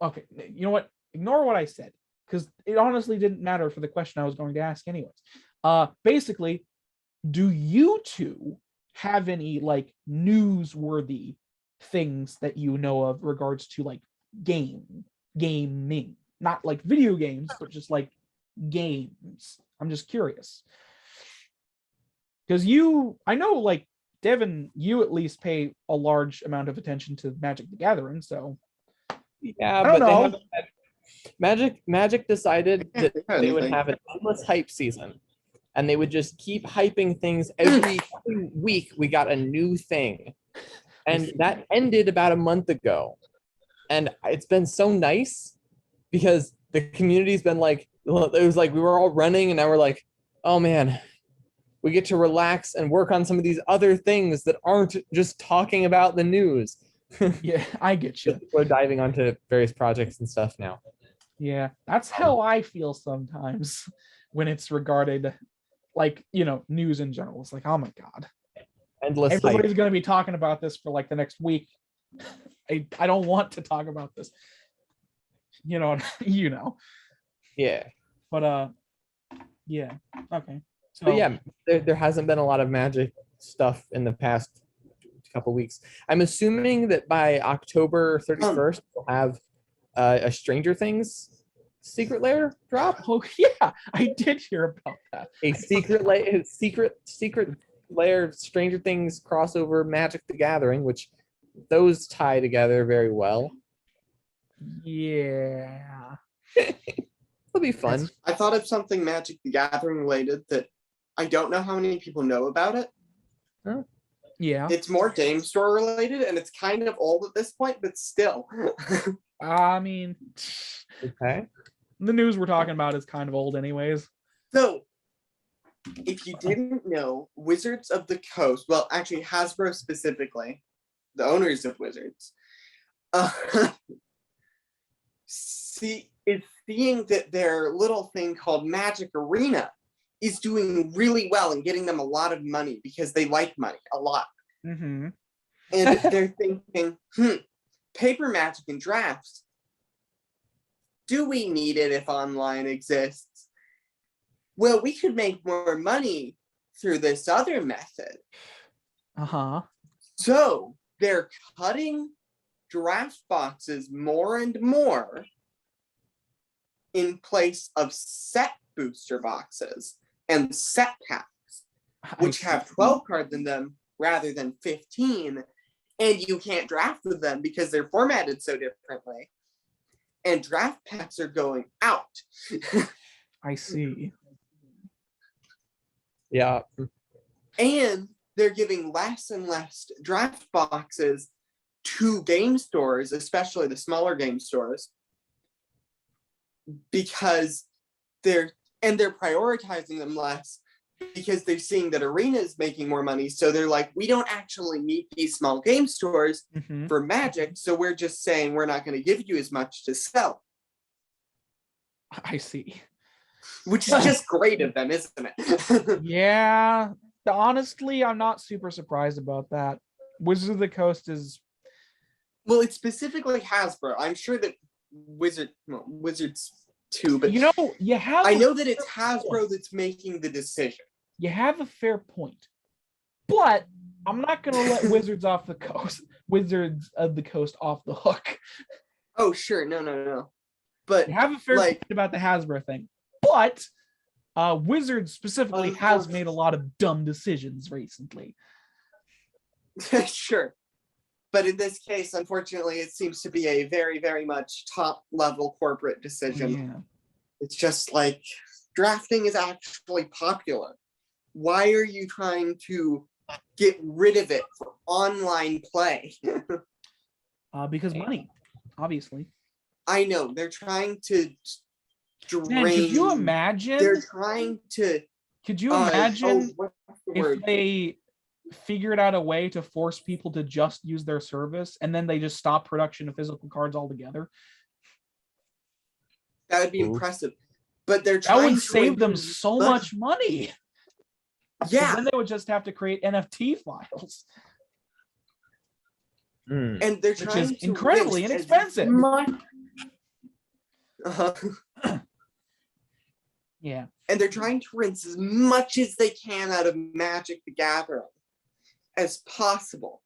Okay, you know what? Ignore what I said, because it honestly didn't matter for the question I was going to ask anyways. Basically, do you two have any like newsworthy things that you know of regards to like gaming? Not like video games, but just like games. I'm just curious. Because I know like Devin, you at least pay a large amount of attention to Magic the Gathering, so Yeah, I don't but they know. haven't Magic decided that they would have an endless hype season, and they would just keep hyping things every week. We got a new thing, and that ended about a month ago. And it's been so nice because the community's been like, it was like we were all running, and now we're like, oh man, we get to relax and work on some of these other things that aren't just talking about the news. Yeah, I get you. We're diving onto various projects and stuff now. Yeah, that's how I feel sometimes when it's regarded, like, news in general. It's like, oh my God, Endless everybody's hype. going to be talking about this for like the next week. I don't want to talk about this. Yeah. But yeah. Okay. So But yeah, there hasn't been a lot of Magic stuff in the past couple weeks. I'm assuming that by October 31st, we'll have a Stranger Things secret lair drop. Oh yeah, I did hear about that. A secret lair Stranger Things crossover Magic the Gathering, which those tie together very well. Yeah. It'll be fun. I thought of something Magic the Gathering related that I don't know how many people know about it. Oh. Yeah. It's more game store related, and it's kind of old at this point, but still. I mean, Okay. the news we're talking about is kind of old anyways. So, if you didn't know, Wizards of the Coast, well, actually Hasbro specifically, the owners of Wizards, is seeing that their little thing called Magic Arena is doing really well and getting them a lot of money because they like money a lot. Mm-hmm. And they're thinking, paper Magic and drafts, do we need it if online exists? Well, we could make more money through this other method. Uh-huh. So they're cutting draft boxes more and more in place of set booster boxes and set packs, which have 12 cards in them rather than 15. And you can't draft with them because they're formatted so differently. And draft packs are going out. I see. Yeah. And they're giving less and less draft boxes to game stores, especially the smaller game stores, because they're prioritizing them less because they're seeing that Arena is making more money. So they're like, we don't actually need these small game stores for Magic. So we're just saying we're not going to give you as much to sell. I see. Which is just great of them, isn't it? Yeah. Honestly, I'm not super surprised about that. Wizards of the Coast is... Well, it's specifically Hasbro. I'm sure that Wizards too, but you have... I know that it's Hasbro that's making the decision. You have a fair point. But I'm not going to let Wizards of the Coast off the hook. Oh, sure. No. But you have a fair point about the Hasbro thing. But Wizards specifically has made a lot of dumb decisions recently. Sure. But in this case, unfortunately, it seems to be a very, very much top-level corporate decision. Yeah. It's just like, drafting is actually popular. Why are you trying to get rid of it for online play? Because money, obviously. I know. They're trying to drain... Man, could you imagine? They're trying to... Could you imagine what's the if word? they figured out a way to force people to just use their service and then they just stop production of physical cards altogether? That would be impressive. But they're trying that would to save them so much money. Yeah. Then they would just have to create NFT files. And they're trying which is to incredibly inexpensive. Yeah. And they're trying to rinse as much as they can out of Magic the Gathering as possible.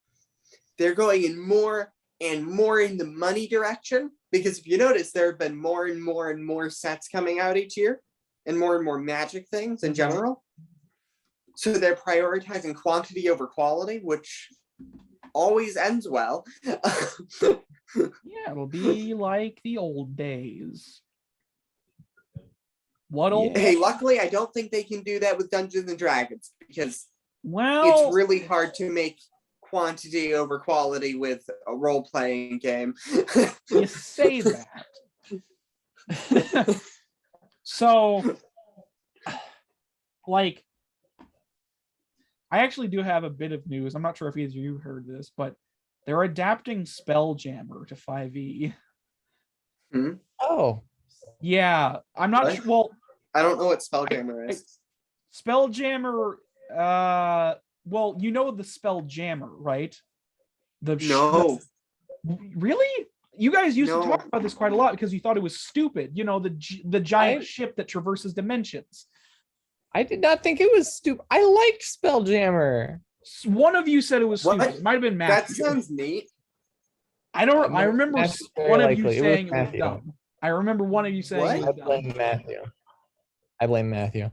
They're going in more and more in the money direction, because if you notice, there have been more and more and more sets coming out each year and more Magic things in general. So they're prioritizing quantity over quality, which always ends well. Yeah, it'll be like the old days. What old? Hey, luckily, I don't think they can do that with Dungeons and Dragons because Well, it's really hard to make quantity over quality with a role-playing game. you say that. So, like, I actually do have a bit of news. I'm not sure if either of you heard this, but they're adapting Spelljammer to 5e. Oh, Yeah, I'm not What? sure. Well, I don't know what Spelljammer is. Spelljammer, well, you know the Spelljammer, right? No. Really? You guys used to No. talk about this quite a lot because you thought it was stupid. You know, the giant ship that traverses dimensions. I did not think it was stupid. I liked Spelljammer. One of you said it was What? stupid. It might have been That Matthew. sounds neat. I remember That's very one of you likely. It was saying it was Matthew. dumb. I remember one of you saying What? it I was dumb. blame Matthew. I blame Matthew.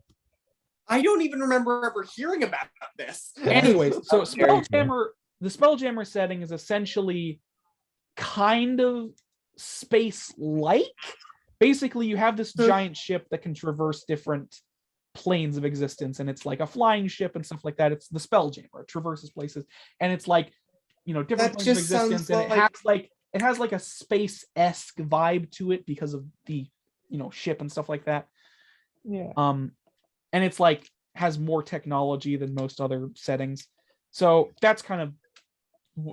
I don't even remember ever hearing about this. Anyways, so How dare you. the Spelljammer setting is essentially kind of space-like. Basically, you have this giant ship that can traverse different planes of existence, and it's like a flying ship and stuff like that. It's the Spelljammer. It traverses places, and it's like, you know, different That planes of just sounds existence, and it has like a space-esque vibe to it because of the, you know, ship and stuff like that. Yeah. And it's like has more technology than most other settings. So that's kind of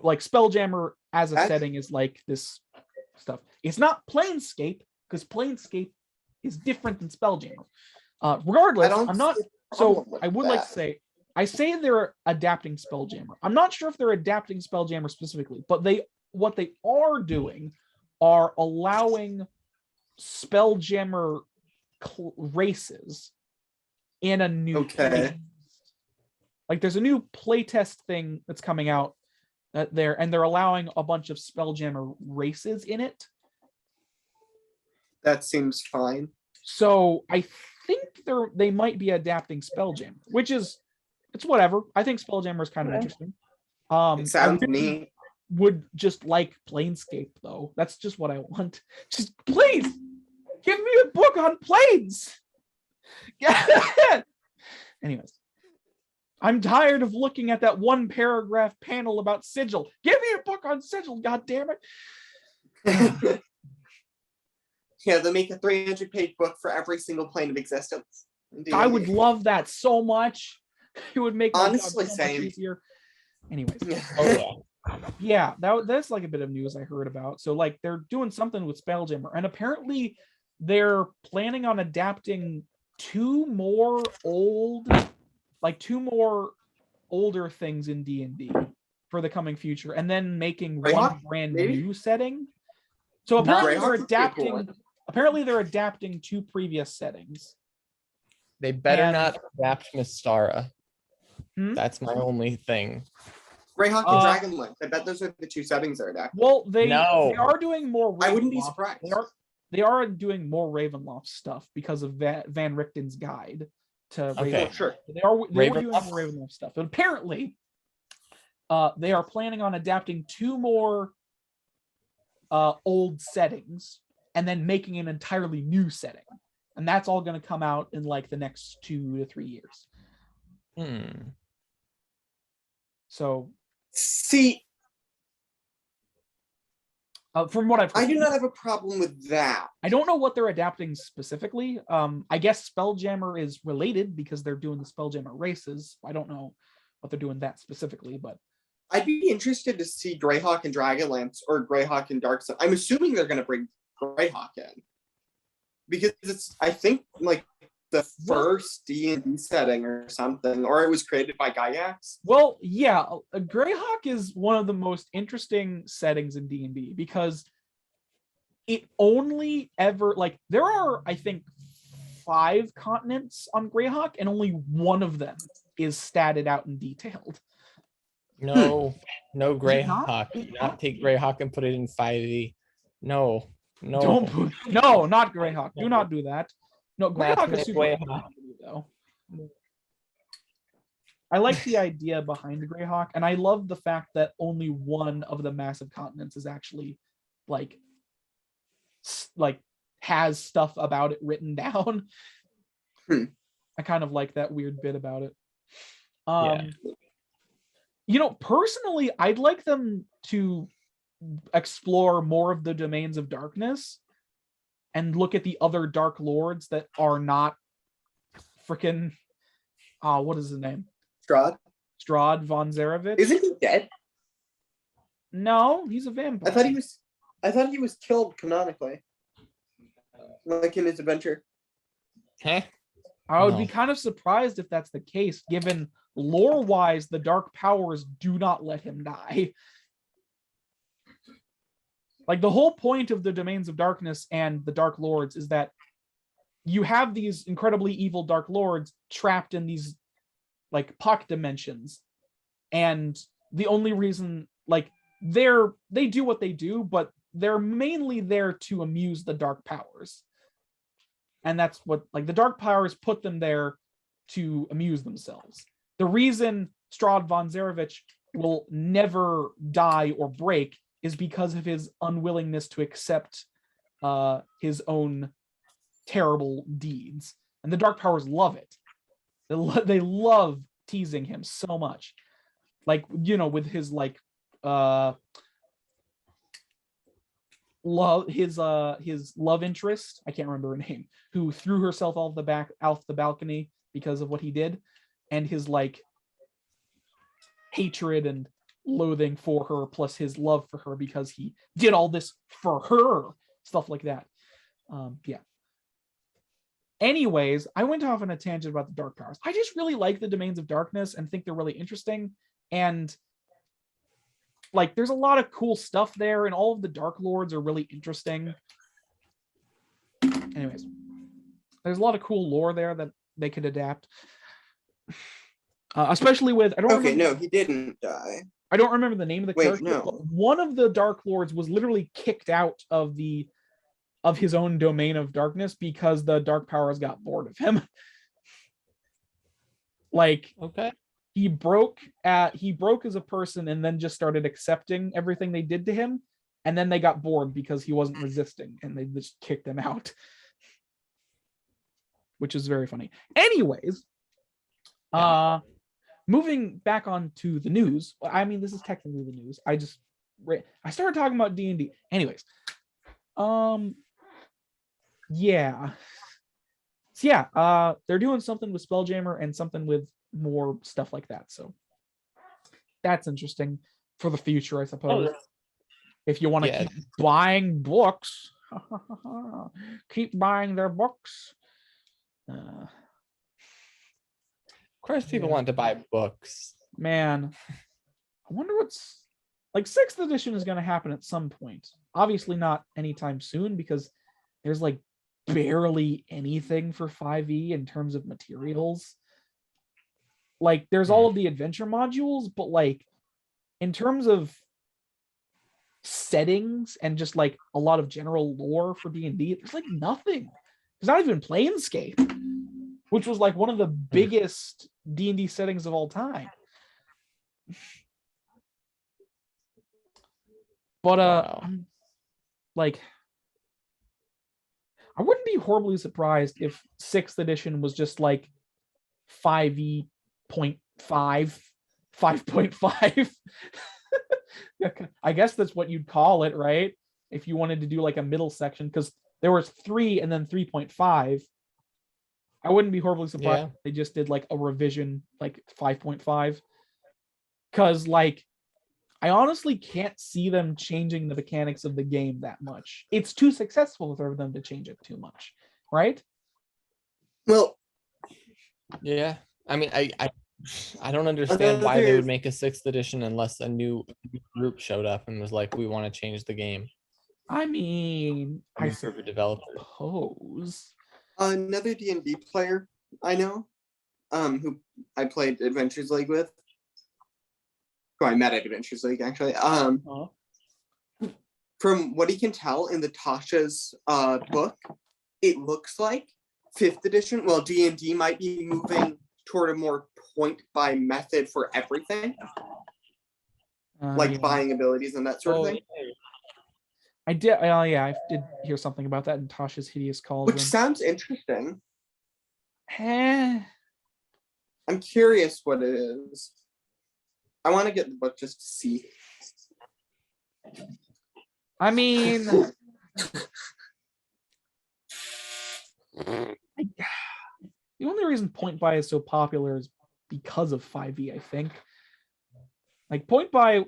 like Spelljammer as a setting is like this stuff. It's not Planescape because Planescape is different than Spelljammer. Regardless, I'm not. So I would like to say, I say they're adapting Spelljammer. I'm not sure if they're adapting Spelljammer specifically, but what they are doing are allowing Spelljammer races in a new playtest. Like there's a new playtest thing that's coming out there, and they're allowing a bunch of Spelljammer races in it. That seems fine. So I think they might be adapting Spelljammer, which is it's whatever. I think Spelljammer is kind of interesting. It sounds neat. Would just like Planescape though. That's just what I want. Just please give me a book on planes. Anyways, I'm tired of looking at that one paragraph panel about Sigil. Give me a book on Sigil, god damn it. Yeah, they make a 300-page book for every single plane of existence. I would love that so much. It would make my honestly job so much same. easier. Anyways, Oh yeah, that's like a bit of news I heard about. So like they're doing something with Spelljammer, and apparently they're planning on adapting two more older things in D&D for the coming future, and then making one brand new setting. So apparently they're adapting two previous settings. They better And- not adapt Mystara. Hmm? That's my only thing. Greyhawk and Dragonlance. I bet those are the two settings they're adapting. Well, they No. are doing more Ravenloft. I wouldn't be surprised. They are doing more Ravenloft stuff because of Van Richten's guide to Okay. Ravenloft. Sure. They were doing Ravenloft? more Ravenloft stuff. But apparently, they are planning on adapting two more old settings and then making an entirely new setting. And that's all going to come out in like the next 2 to 3 years. So, see, from what I've heard, I do not have a problem with that. I don't know what they're adapting specifically. I guess Spelljammer is related because they're doing the Spelljammer races. I don't know what they're doing that specifically, but I'd be interested to see Greyhawk and Dragonlance or Greyhawk and Dark Sun. I'm assuming they're going to bring Greyhawk in because it's, I think, like the first D&D setting or something, or it was created by Gygax. well, yeah, Greyhawk is one of the most interesting settings in D&D because it only ever like there are, I think, 5 continents on Greyhawk, and only one of them is statted out and detailed. No, no not? Greyhawk. Do not take Greyhawk and put it in 5e. No. Don't put, no, not Greyhawk. Do not do that. No, Greyhawk is super Greyhawk. fun to do, though. I like the idea behind Greyhawk, and I love the fact that only one of the massive continents is actually like has stuff about it written down. I kind of like that weird bit about it. Personally, I'd like them to explore more of the domains of darkness and look at the other Dark Lords that are not freaking what is his name? Strahd von Zarovich. Isn't he dead? No, he's a vampire. I thought he was killed canonically. Like in his adventure. Huh? I would be kind of surprised if that's the case, given lore-wise, the Dark Powers do not let him die. Like, the whole point of the Domains of Darkness and the Dark Lords is that you have these incredibly evil Dark Lords trapped in these, like, pocket dimensions. And the only reason, like, they do what they do, but they're mainly there to amuse the Dark Powers. And that's what, like, the Dark Powers put them there to amuse themselves. The reason Strahd von Zarovich will never die or break is because of his unwillingness to accept his own terrible deeds. And the Dark Powers love it. They love teasing him so much. Like, with his, like, his love interest, I can't remember her name, who threw herself off the balcony because of what he did, and his, like, hatred and loathing for her, plus his love for her because he did all this for her, stuff like that. Anyways, I went off on a tangent about the Dark Powers. I just really like the Domains of Darkness and think they're really interesting, and like, there's a lot of cool stuff there, and all of the Dark Lords are really interesting. Anyways, there's a lot of cool lore there that they could adapt. Especially with, he didn't die. I don't remember the name of the character. No. But one of the Dark Lords was literally kicked out of his own domain of darkness because the Dark Powers got bored of him. Like, okay. He broke as a person and then just started accepting everything they did to him, and then they got bored because he wasn't resisting and they just kicked him out, which is very funny. Anyways, moving back on to the news. I mean, this is technically the news. I started talking about D&D. Anyways, they're doing something with Spelljammer and something with more stuff like that, so that's interesting for the future, I suppose. If you want to keep buying books, keep buying their books. Of course people want to buy books. Man, I wonder what's, like, 6th edition is going to happen at some point. Obviously not anytime soon, because there's, like, barely anything for 5e in terms of materials. Like, there's all of the adventure modules, but, like, in terms of settings and just, like, a lot of general lore for D&D, there's, like, nothing. There's not even Planescape, which was, like, one of the biggest D&D settings of all time. But, like, I wouldn't be horribly surprised if 6th edition was just, like, 5e 5.5. I guess that's what you'd call it, right? If you wanted to do, like, a middle section, because there was 3 and then 3.5. I wouldn't be horribly surprised if they just did, like, a revision, like 5.5. Because, like, I honestly can't see them changing the mechanics of the game that much. It's too successful for them to change it too much, right? Well, yeah. I mean, I don't understand why they would make a 6th edition unless a new group showed up and was like, we want to change the game. I mean, I suppose. Another D&D player I know, who I played Adventures League with, who I met at Adventures League, actually. From what he can tell in the Tasha's book, it looks like 5th edition, well, D&D might be moving toward a more point-buy method for everything. Like buying abilities and that sort of thing. I did. Yeah, I did hear something about that in Tasha's Hideous Cauldron. Which sounds interesting. Eh, I'm curious what it is. I want to get the book just to see. I mean, the only reason Point Buy is so popular is because of 5e, I think. Like, Point Buy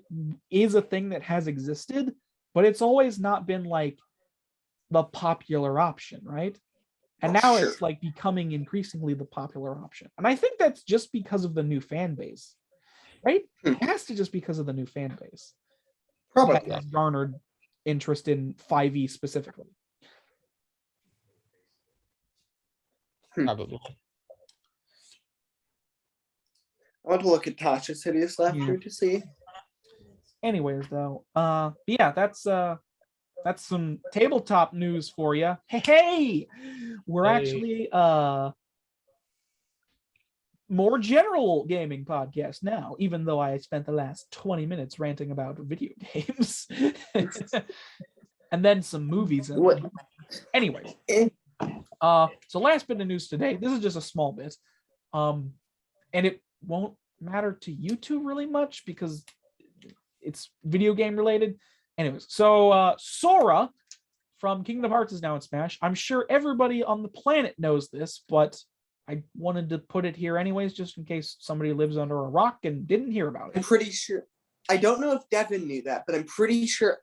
is a thing that has existed, but it's always not been like the popular option, right? And now Sure. it's like becoming increasingly the popular option. And I think that's just because of the new fan base, right? It has to just because of the new fan base that Probably. has garnered interest in 5e specifically. Probably. I want to look at Tasha's Hideous Laughter to see. Anyways, though, but yeah, that's some tabletop news for you. Hey, we're actually more general gaming podcast now, even though I spent the last 20 minutes ranting about video games and then some movies. Anyways, so last bit of news today, this is just a small bit, and it won't matter to you two really much because it's video game related. Anyways, so Sora from Kingdom Hearts is now in Smash. I'm sure everybody on the planet knows this, but I wanted to put it here anyways, just in case somebody lives under a rock and didn't hear about I'm it. pretty sure. I don't know if Devin knew that, but I'm pretty sure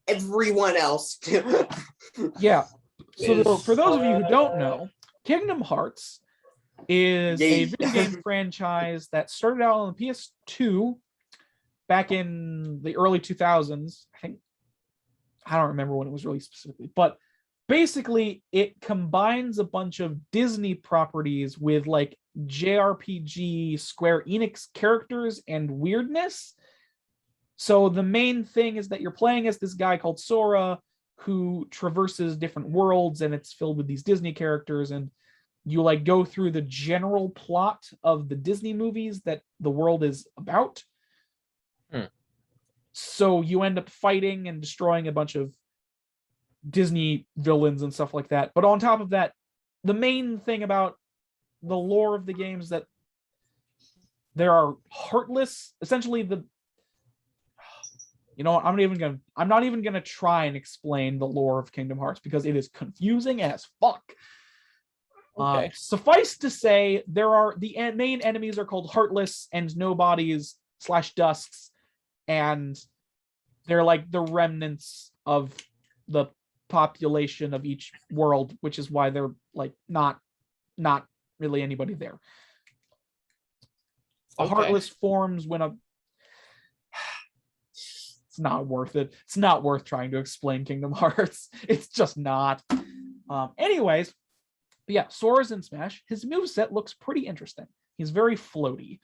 everyone else did. Yeah. So for those of you who don't know, Kingdom Hearts is a video game franchise that started out on the PS2 back in the early 2000s. I don't remember when it was released specifically, but basically it combines a bunch of Disney properties with like JRPG Square Enix characters and weirdness. So the main thing is that you're playing as this guy called Sora who traverses different worlds, and it's filled with these Disney characters, and you like go through the general plot of the Disney movies that the world is about. So you end up fighting and destroying a bunch of Disney villains and stuff like that. But on top of that, the main thing about the lore of the game is that there are heartless, essentially I'm not even gonna try and explain the lore of Kingdom Hearts because it is confusing as fuck. Okay. Suffice to say, the main enemies are called Heartless and Nobodies / Dusts, and they're like the remnants of the population of each world, which is why they're like not really anybody there. A Heartless forms when it's not worth it. It's not worth trying to explain Kingdom Hearts. It's just not. Anyways, but yeah, Sora's in Smash. His moveset looks pretty interesting. He's very floaty.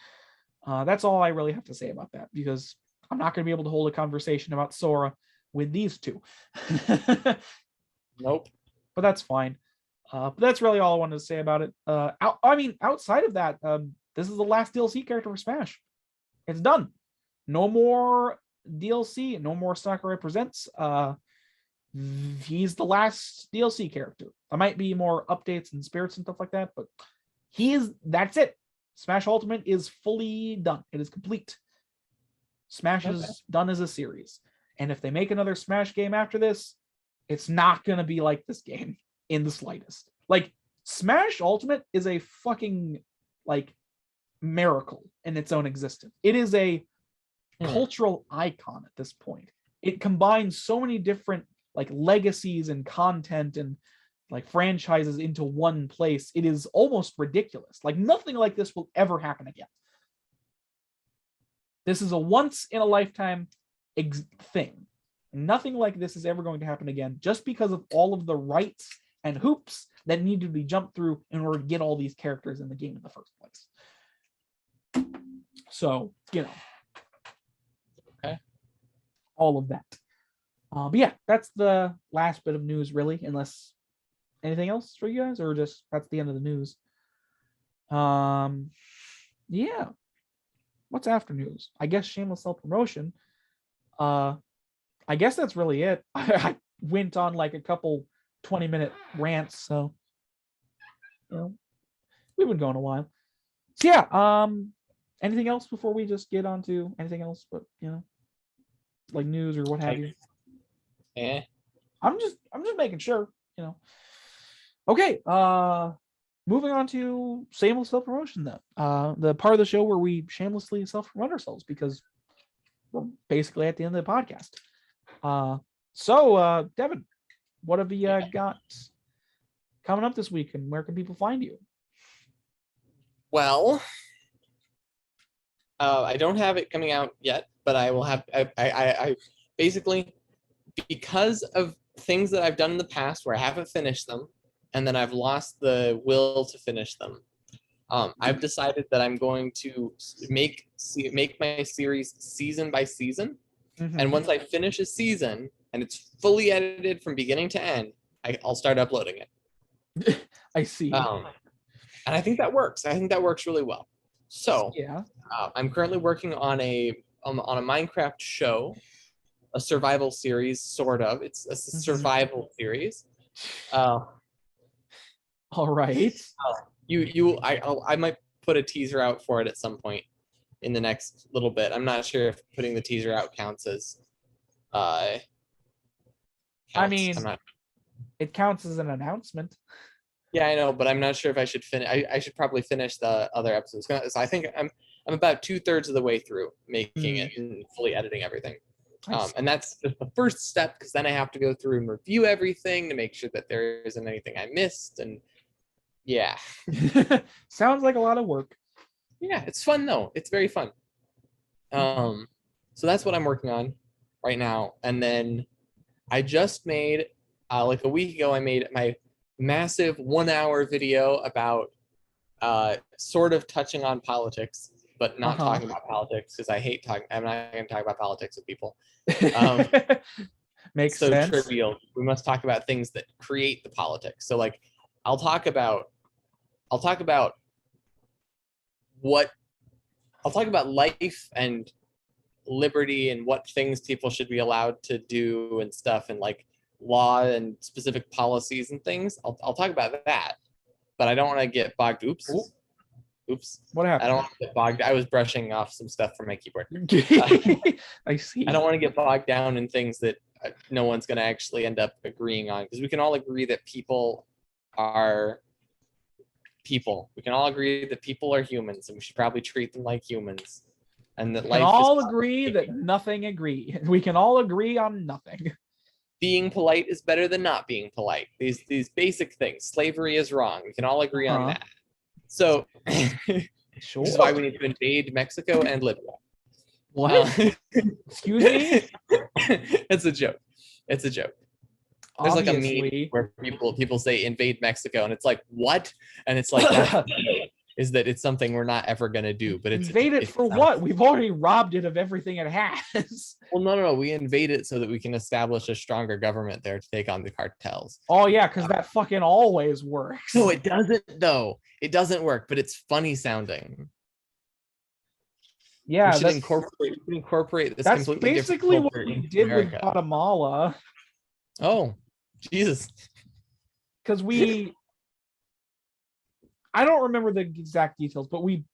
That's all I really have to say about that, because I'm not going to be able to hold a conversation about Sora with these two. Nope. But that's fine. But that's really all I wanted to say about it. Outside of that, this is the last DLC character for Smash. It's done. No more DLC. No more Sakurai Presents. He's the last DLC character. There might be more updates and spirits and stuff like that, but that's it. Smash Ultimate is fully done. It is complete. Smash is done as a series. And if they make another Smash game after this, it's not going to be like this game in the slightest. Like, Smash Ultimate is a fucking, like, miracle in its own existence. It is a cultural icon at this point. It combines so many different, like, legacies and content and, like, franchises into one place. It is almost ridiculous. Like, nothing like this will ever happen again. This is a once-in-a-lifetime thing. Nothing like this is ever going to happen again, just because of all of the rights and hoops that need to be jumped through in order to get all these characters in the game in the first place. So, Okay. All of that. But yeah, that's the last bit of news, really, unless anything else for you guys, or just that's the end of the news. Yeah. What's after news? I guess shameless self-promotion. I guess that's really it. I went on like a couple 20-minute rants, so we've been going a while. So yeah, anything else before we just get on to anything else, but like news or what have you? Eh. I'm just making sure, Okay, moving on to shameless self-promotion then. The part of the show where we shamelessly self-promote ourselves because we're basically at the end of the podcast. So Devin, what have you got coming up this week, and where can people find you? Well, I don't have it coming out yet, but I will have. I basically, because of things that I've done in the past where I haven't finished them, and then I've lost the will to finish them. I've decided that I'm going to make my series season by season, and once I finish a season and it's fully edited from beginning to end, I'll start uploading it. I see. And I think that works. I think that works really well. So yeah, I'm currently working on a Minecraft show, a survival series, sort of. It's a survival series. All right. I might put a teaser out for it at some point in the next little bit. I'm not sure if putting the teaser out counts as. It counts as an announcement. Yeah, I know, but I'm not sure if I should finish. I should probably finish the other episodes. So I think I'm about 2/3 of the way through making it and fully editing everything. And that's just the first step, because then I have to go through and review everything to make sure that there isn't anything I missed. And yeah. Sounds like a lot of work. Yeah, it's fun though. It's very fun. So that's what I'm working on right now. And then I just made, like a week ago, I made my massive 1-hour video about sort of touching on politics, but not talking about politics, because I hate talking. I'm not going to talk about politics with people. Makes so sense. Trivial. We must talk about things that create the politics. So like, I'll talk about life and liberty and what things people should be allowed to do and stuff, and like law and specific policies and things. I'll talk about that, but I don't want to get bogged. Oops. What happened? I don't want to get bogged. I was brushing off some stuff from my keyboard. I see. I don't want to get bogged down in things that no one's going to actually end up agreeing on, because we can all agree that people are people. We can all agree that people are humans, and we should probably treat them like humans. And that we can all agree that nothing agree. We can all agree on nothing. Being polite is better than not being polite. These basic things. Slavery is wrong. We can all agree on that. So sure. This is why we need to invade Mexico and Libya. What? Excuse me? It's a joke. It's a joke. There's like a meme where people say invade Mexico, and it's like, what? And it's like, is that it's something we're not ever going to do. But it's invade it for what? We've already robbed it of everything it has. Well, no. We invade it so that we can establish a stronger government there to take on the cartels. Oh, yeah, because that fucking always works. No, it doesn't, though. It doesn't work, but it's funny sounding. Yeah, we should incorporate this. That's basically what we did with Guatemala. Oh, Jesus. Because I don't remember the exact details, but we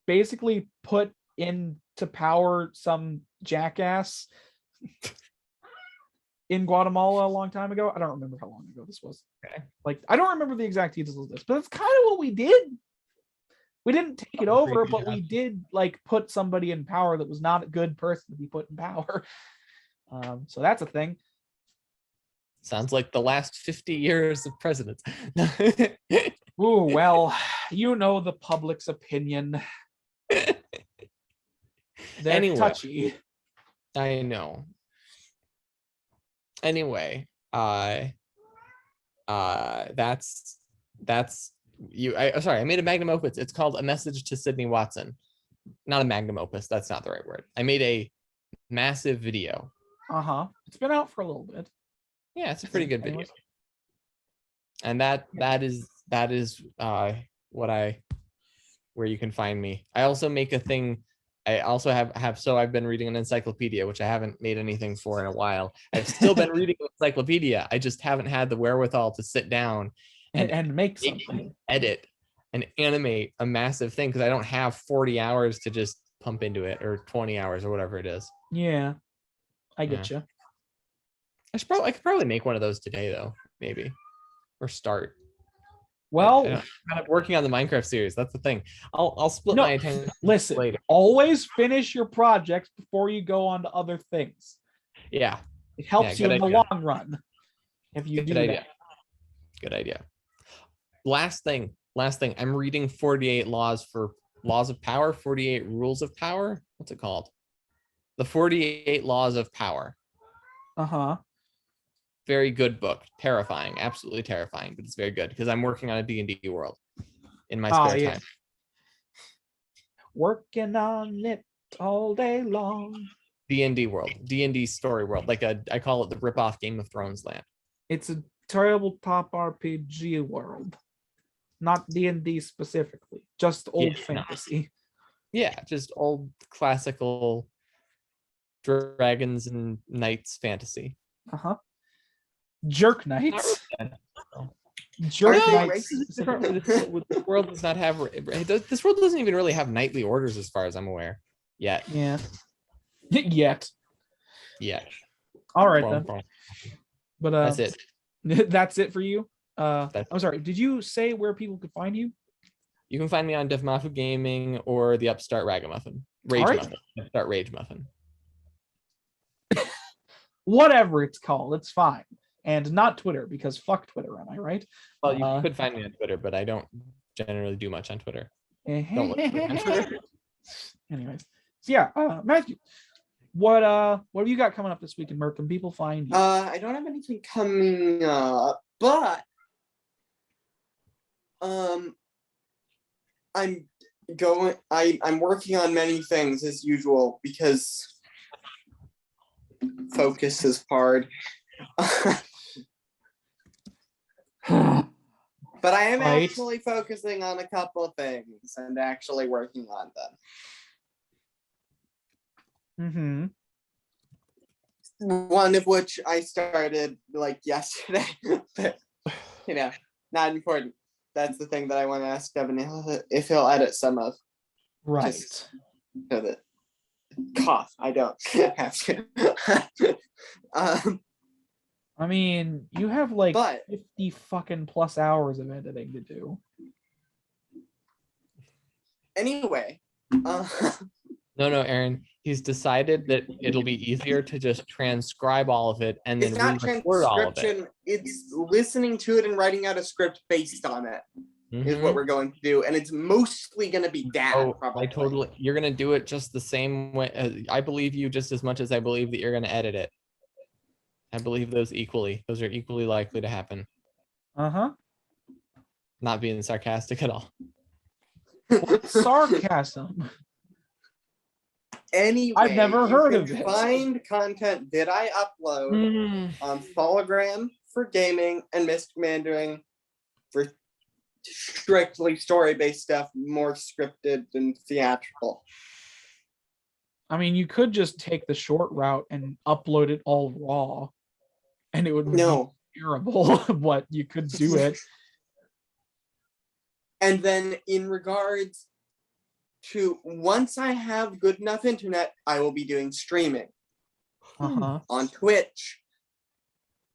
basically put into power some jackass in Guatemala a long time ago. I don't remember how long ago this was. Okay. Like, I don't remember the exact details of this, but that's kind of what we did. We didn't take it over, but we did like put somebody in power that was not a good person to be put in power. So that's a thing. Sounds like the last 50 years of presidents. Ooh, well, you know the public's opinion. They're touchy. I know. Anyway, that's you. Sorry, I made a magnum opus. It's called A Message to Sydney Watson. Not a magnum opus. That's not the right word. I made a massive video. It's been out for a little bit. Yeah, it's a pretty good video. And that is where you can find me. I also make a thing I also have so I've been reading an encyclopedia, which I haven't made anything for in a while. I've still been reading an encyclopedia. I just haven't had the wherewithal to sit down and make something. edit and animate a massive thing because I don't have 40 hours to just pump into it, or 20 hours or whatever it is. Yeah, I get you. I could probably make one of those today though, maybe, or start. Well, I'm kind of working on the Minecraft series. That's the thing. I'll split No, my attention listen, later. always finish your projects before you go on to other things. Yeah, It helps you good in the idea. long run if you do Good idea. that. Good idea. Last thing. I'm reading 48 laws of power, 48 rules of power. What's it called? The 48 laws of power. Uh-huh. Very good book. Terrifying, absolutely terrifying, but it's very good because I'm working on a D&D world in my spare time. Working on it all day long. D&D world, D&D story world, I call it the rip-off Game of Thrones land. It's a tabletop RPG world, not D&D specifically, just old fantasy. Yeah, just old classical dragons and knights fantasy. Uh-huh. Jerk Knights. Jerk Jerk No, Knights. This world does not have. This world doesn't even really have knightly orders, as far as I'm aware, yet. Yeah. Yet. Yeah. All right then. But that's it. That's it for you. I'm sorry. Did you say where people could find you? You can find me on Devmafu Gaming or the Upstart Ragamuffin. Muffin. Upstart Rage Muffin. Whatever it's called, it's fine. And not Twitter, because fuck Twitter, am I right? Well, you could find me on Twitter, but I don't generally do much on Twitter. Don't look for me on Twitter. Anyways, so yeah, Matthew, what have you got coming up this week in Merc? Can people find you? I don't have anything coming up, but I'm working on many things as usual because focus is hard. But I am actually focusing on a couple of things and actually working on them. Mm-hmm. One of which I started like yesterday, but not important. That's the thing that I want to ask Devin if he'll edit some of. Right. Just so that cough. I don't have to. I mean, you have like 50 fucking plus hours of editing to do. Anyway. No, Aaron. He's decided that it'll be easier to just transcribe all of it and then re-record all of it. It's listening to it and writing out a script based on it. Is what we're going to do, and it's mostly going to be probably. You're going to do it just the same way. I believe you just as much as I believe that you're going to edit it. I believe those are equally likely to happen. Not being sarcastic at all. Sarcasm. Anyway, I've never heard of it. Find content that I upload on Hologram for gaming and Mr. Commandering for strictly story-based stuff, more scripted than theatrical. I mean, you could just take the short route and upload it all raw, and it would be terrible, but you could do it. And then in regards to once I have good enough internet, I will be doing streaming on Twitch.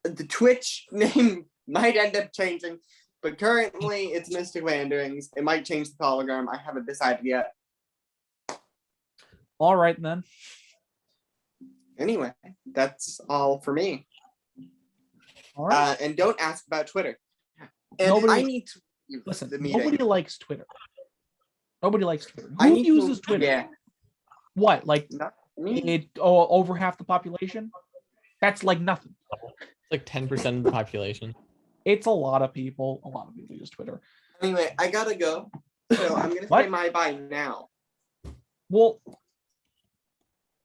The Twitch name might end up changing, but currently it's Mystic Wanderings. It might change the hologram. I haven't decided yet. All right, then. Anyway, that's all for me. All right. And don't ask about Twitter. And I need to listen. Nobody likes Twitter. Nobody likes Twitter. Who uses Twitter? Yeah. What? Like me? Over half the population? That's like nothing. It's like 10% of the population. It's a lot of people. A lot of people use Twitter. Anyway, I gotta go. So I'm gonna say my bye now. Well,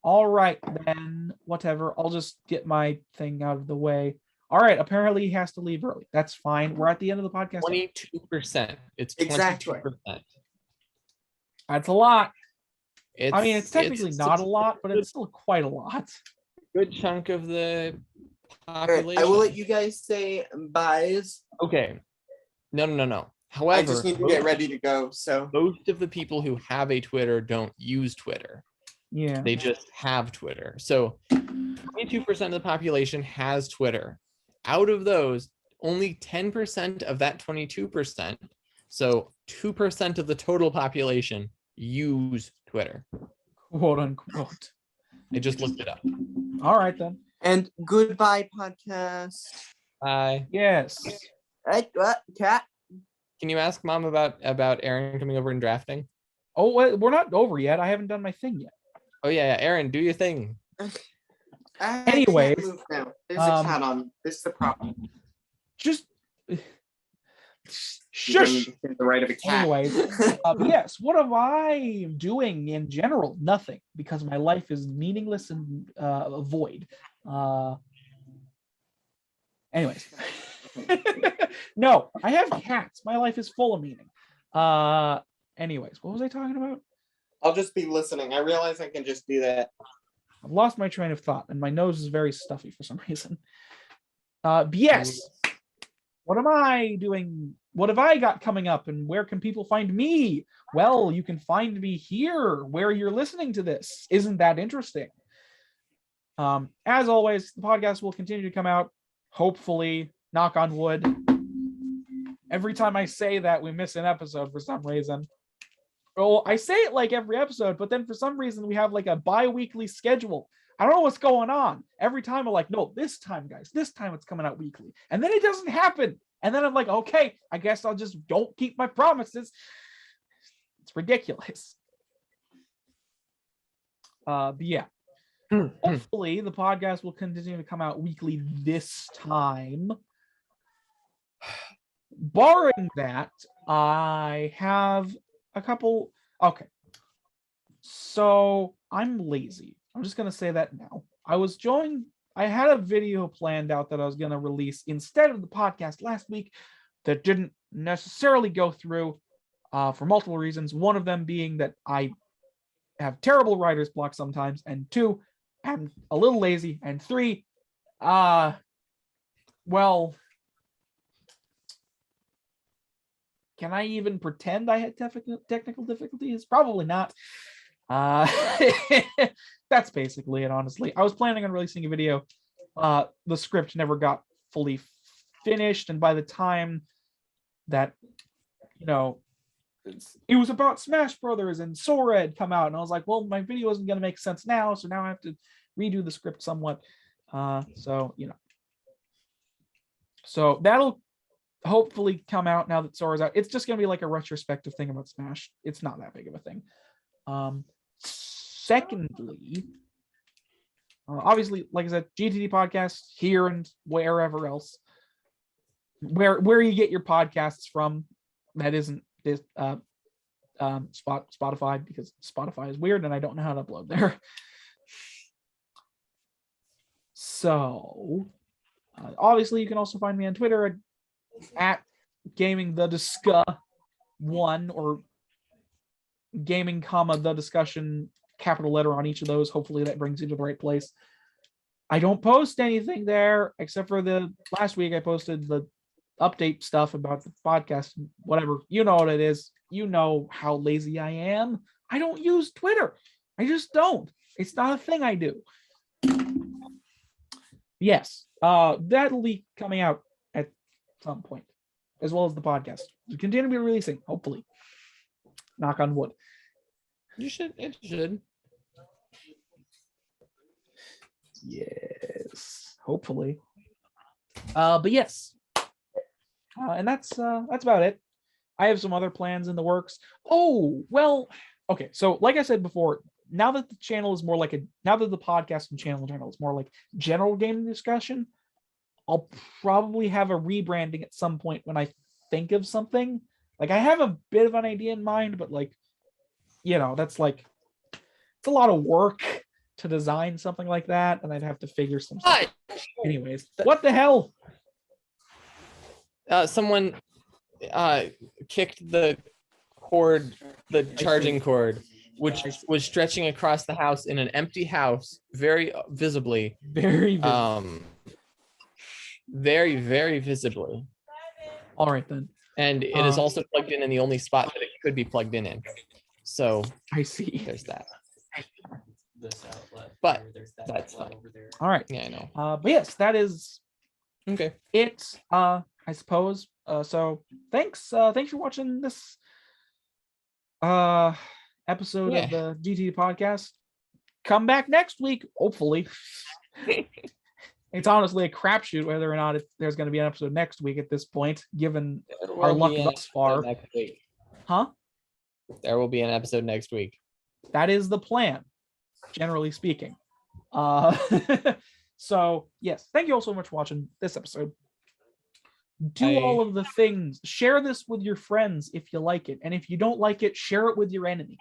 all right then. Whatever. I'll just get my thing out of the way. All right. Apparently, he has to leave early. That's fine. We're at the end of the podcast. 22%. It's 22%. Exactly. That's a lot. I mean, it's technically not a lot, but it's still quite a lot. Good chunk of the All right, population. I will let you guys say byes. Okay. No. I However, just need to get ready to go. So most of the people who have a Twitter don't use Twitter. Yeah. They just have Twitter. So 22% of the population has Twitter. Out of those, only 10% of that 22%, so 2% of the total population, use Twitter. Quote unquote. I just looked it up. All right then. and goodbye podcast. Bye. Yes. Right, what cat? Can you ask Mom about Aaron coming over and drafting? Oh, wait, we're not over yet. I haven't done my thing yet. Oh yeah, Aaron, do your thing. Anyways, I can't move now. There's a cat on. This is the problem. Just You shush. bring the right of a cat. Anyways, yes. What am I doing in general? Nothing, because my life is meaningless and void. Anyways, no, I have cats. My life is full of meaning. Anyways, what was I talking about? I'll just be listening. I realize I can just do that. I've lost my train of thought, and my nose is very stuffy for some reason. But yes. What am I doing? What have I got coming up, and where can people find me? Well, you can find me here where you're listening to this. Isn't that interesting? As always, the podcast will continue to come out, hopefully, knock on wood. Every time I say that, we miss an episode for some reason. Well, I say it like every episode, but then for some reason we have like a bi-weekly schedule. I don't know what's going on. Every time I'm like, no, this time, guys, this time it's coming out weekly. And then it doesn't happen. And then I'm like, okay, I guess I'll just don't keep my promises. It's ridiculous. But yeah. Hopefully the podcast will continue to come out weekly this time. Barring that, I have a couple. Okay. So I'm lazy. I'm just going to say that now. I had a video planned out that I was going to release instead of the podcast last week that didn't necessarily go through for multiple reasons. One of them being that I have terrible writer's block sometimes, and 2, I'm a little lazy, and 3, well, can I even pretend I had technical difficulties? Probably not. That's basically it, honestly. I was planning on releasing a video. The script never got fully finished, and by the time that, it was about Smash Brothers and Sora had come out, and I was like, well, my video isn't going to make sense now, so now I have to redo the script somewhat. So that'll hopefully come out now that Sora's out. It's just going to be like a retrospective thing about Smash. It's not that big of a thing. Secondly, obviously, like I said, GTD Podcast here and wherever else, where you get your podcasts from, that isn't this Spotify, because Spotify is weird and I don't know how to upload there. So, obviously, you can also find me on Twitter at gamingthediscuss1 or gaming, the discussion, capital letter on each of those. Hopefully that brings you to the right place. I don't post anything there except for the last week I posted the update stuff about the podcast, whatever. You know what it is. You know how lazy I am. I don't use Twitter. I just don't. It's not a thing I do. Yes, that'll be coming out at some point, as well as the podcast. We'll continue to be releasing, hopefully. Knock on wood. It should. Yes, hopefully. But yes, and that's about it. I have some other plans in the works. Oh, well, okay. So, like I said before, now that the channel is more like now that the podcast and channel is more like general gaming discussion, I'll probably have a rebranding at some point when I think of something. Like, I have a bit of an idea in mind, but that's like, it's a lot of work to design something like that, and I'd have to figure some stuff. Anyways, what the hell? Someone kicked the charging cord which was stretching across the house in an empty house, very visibly. Very Very, very visibly. all right then. And it is also plugged in the only spot that it could be plugged in. So I see. there's that. This outlet. But or there's that that's outlet fine. over there. All right. Yeah, I know. But yes, that is Okay. it. I suppose. So thanks for watching this episode of the GTD podcast. Come back next week, hopefully. It's honestly a crapshoot whether or not there's going to be an episode next week at this point, given our luck thus far. Next week. Huh? There will be an episode next week. That is the plan, generally speaking. So yes, thank you all so much for watching this episode. Do all of the things. Share this with your friends if you like it, and if you don't like it, share it with your enemies.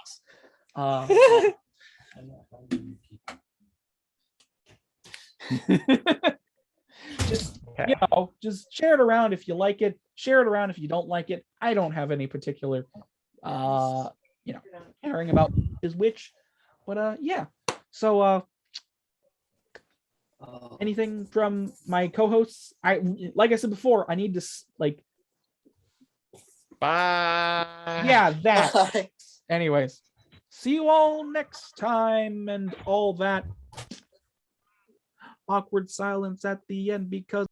Just just share it around if you like it. Share it around if you don't like it. I don't have any particular, caring about is which, but yeah. So, anything from my co-hosts? Like I said before, I need to Bye. yeah, that. Anyways, see you all next time and all that. Awkward silence at the end because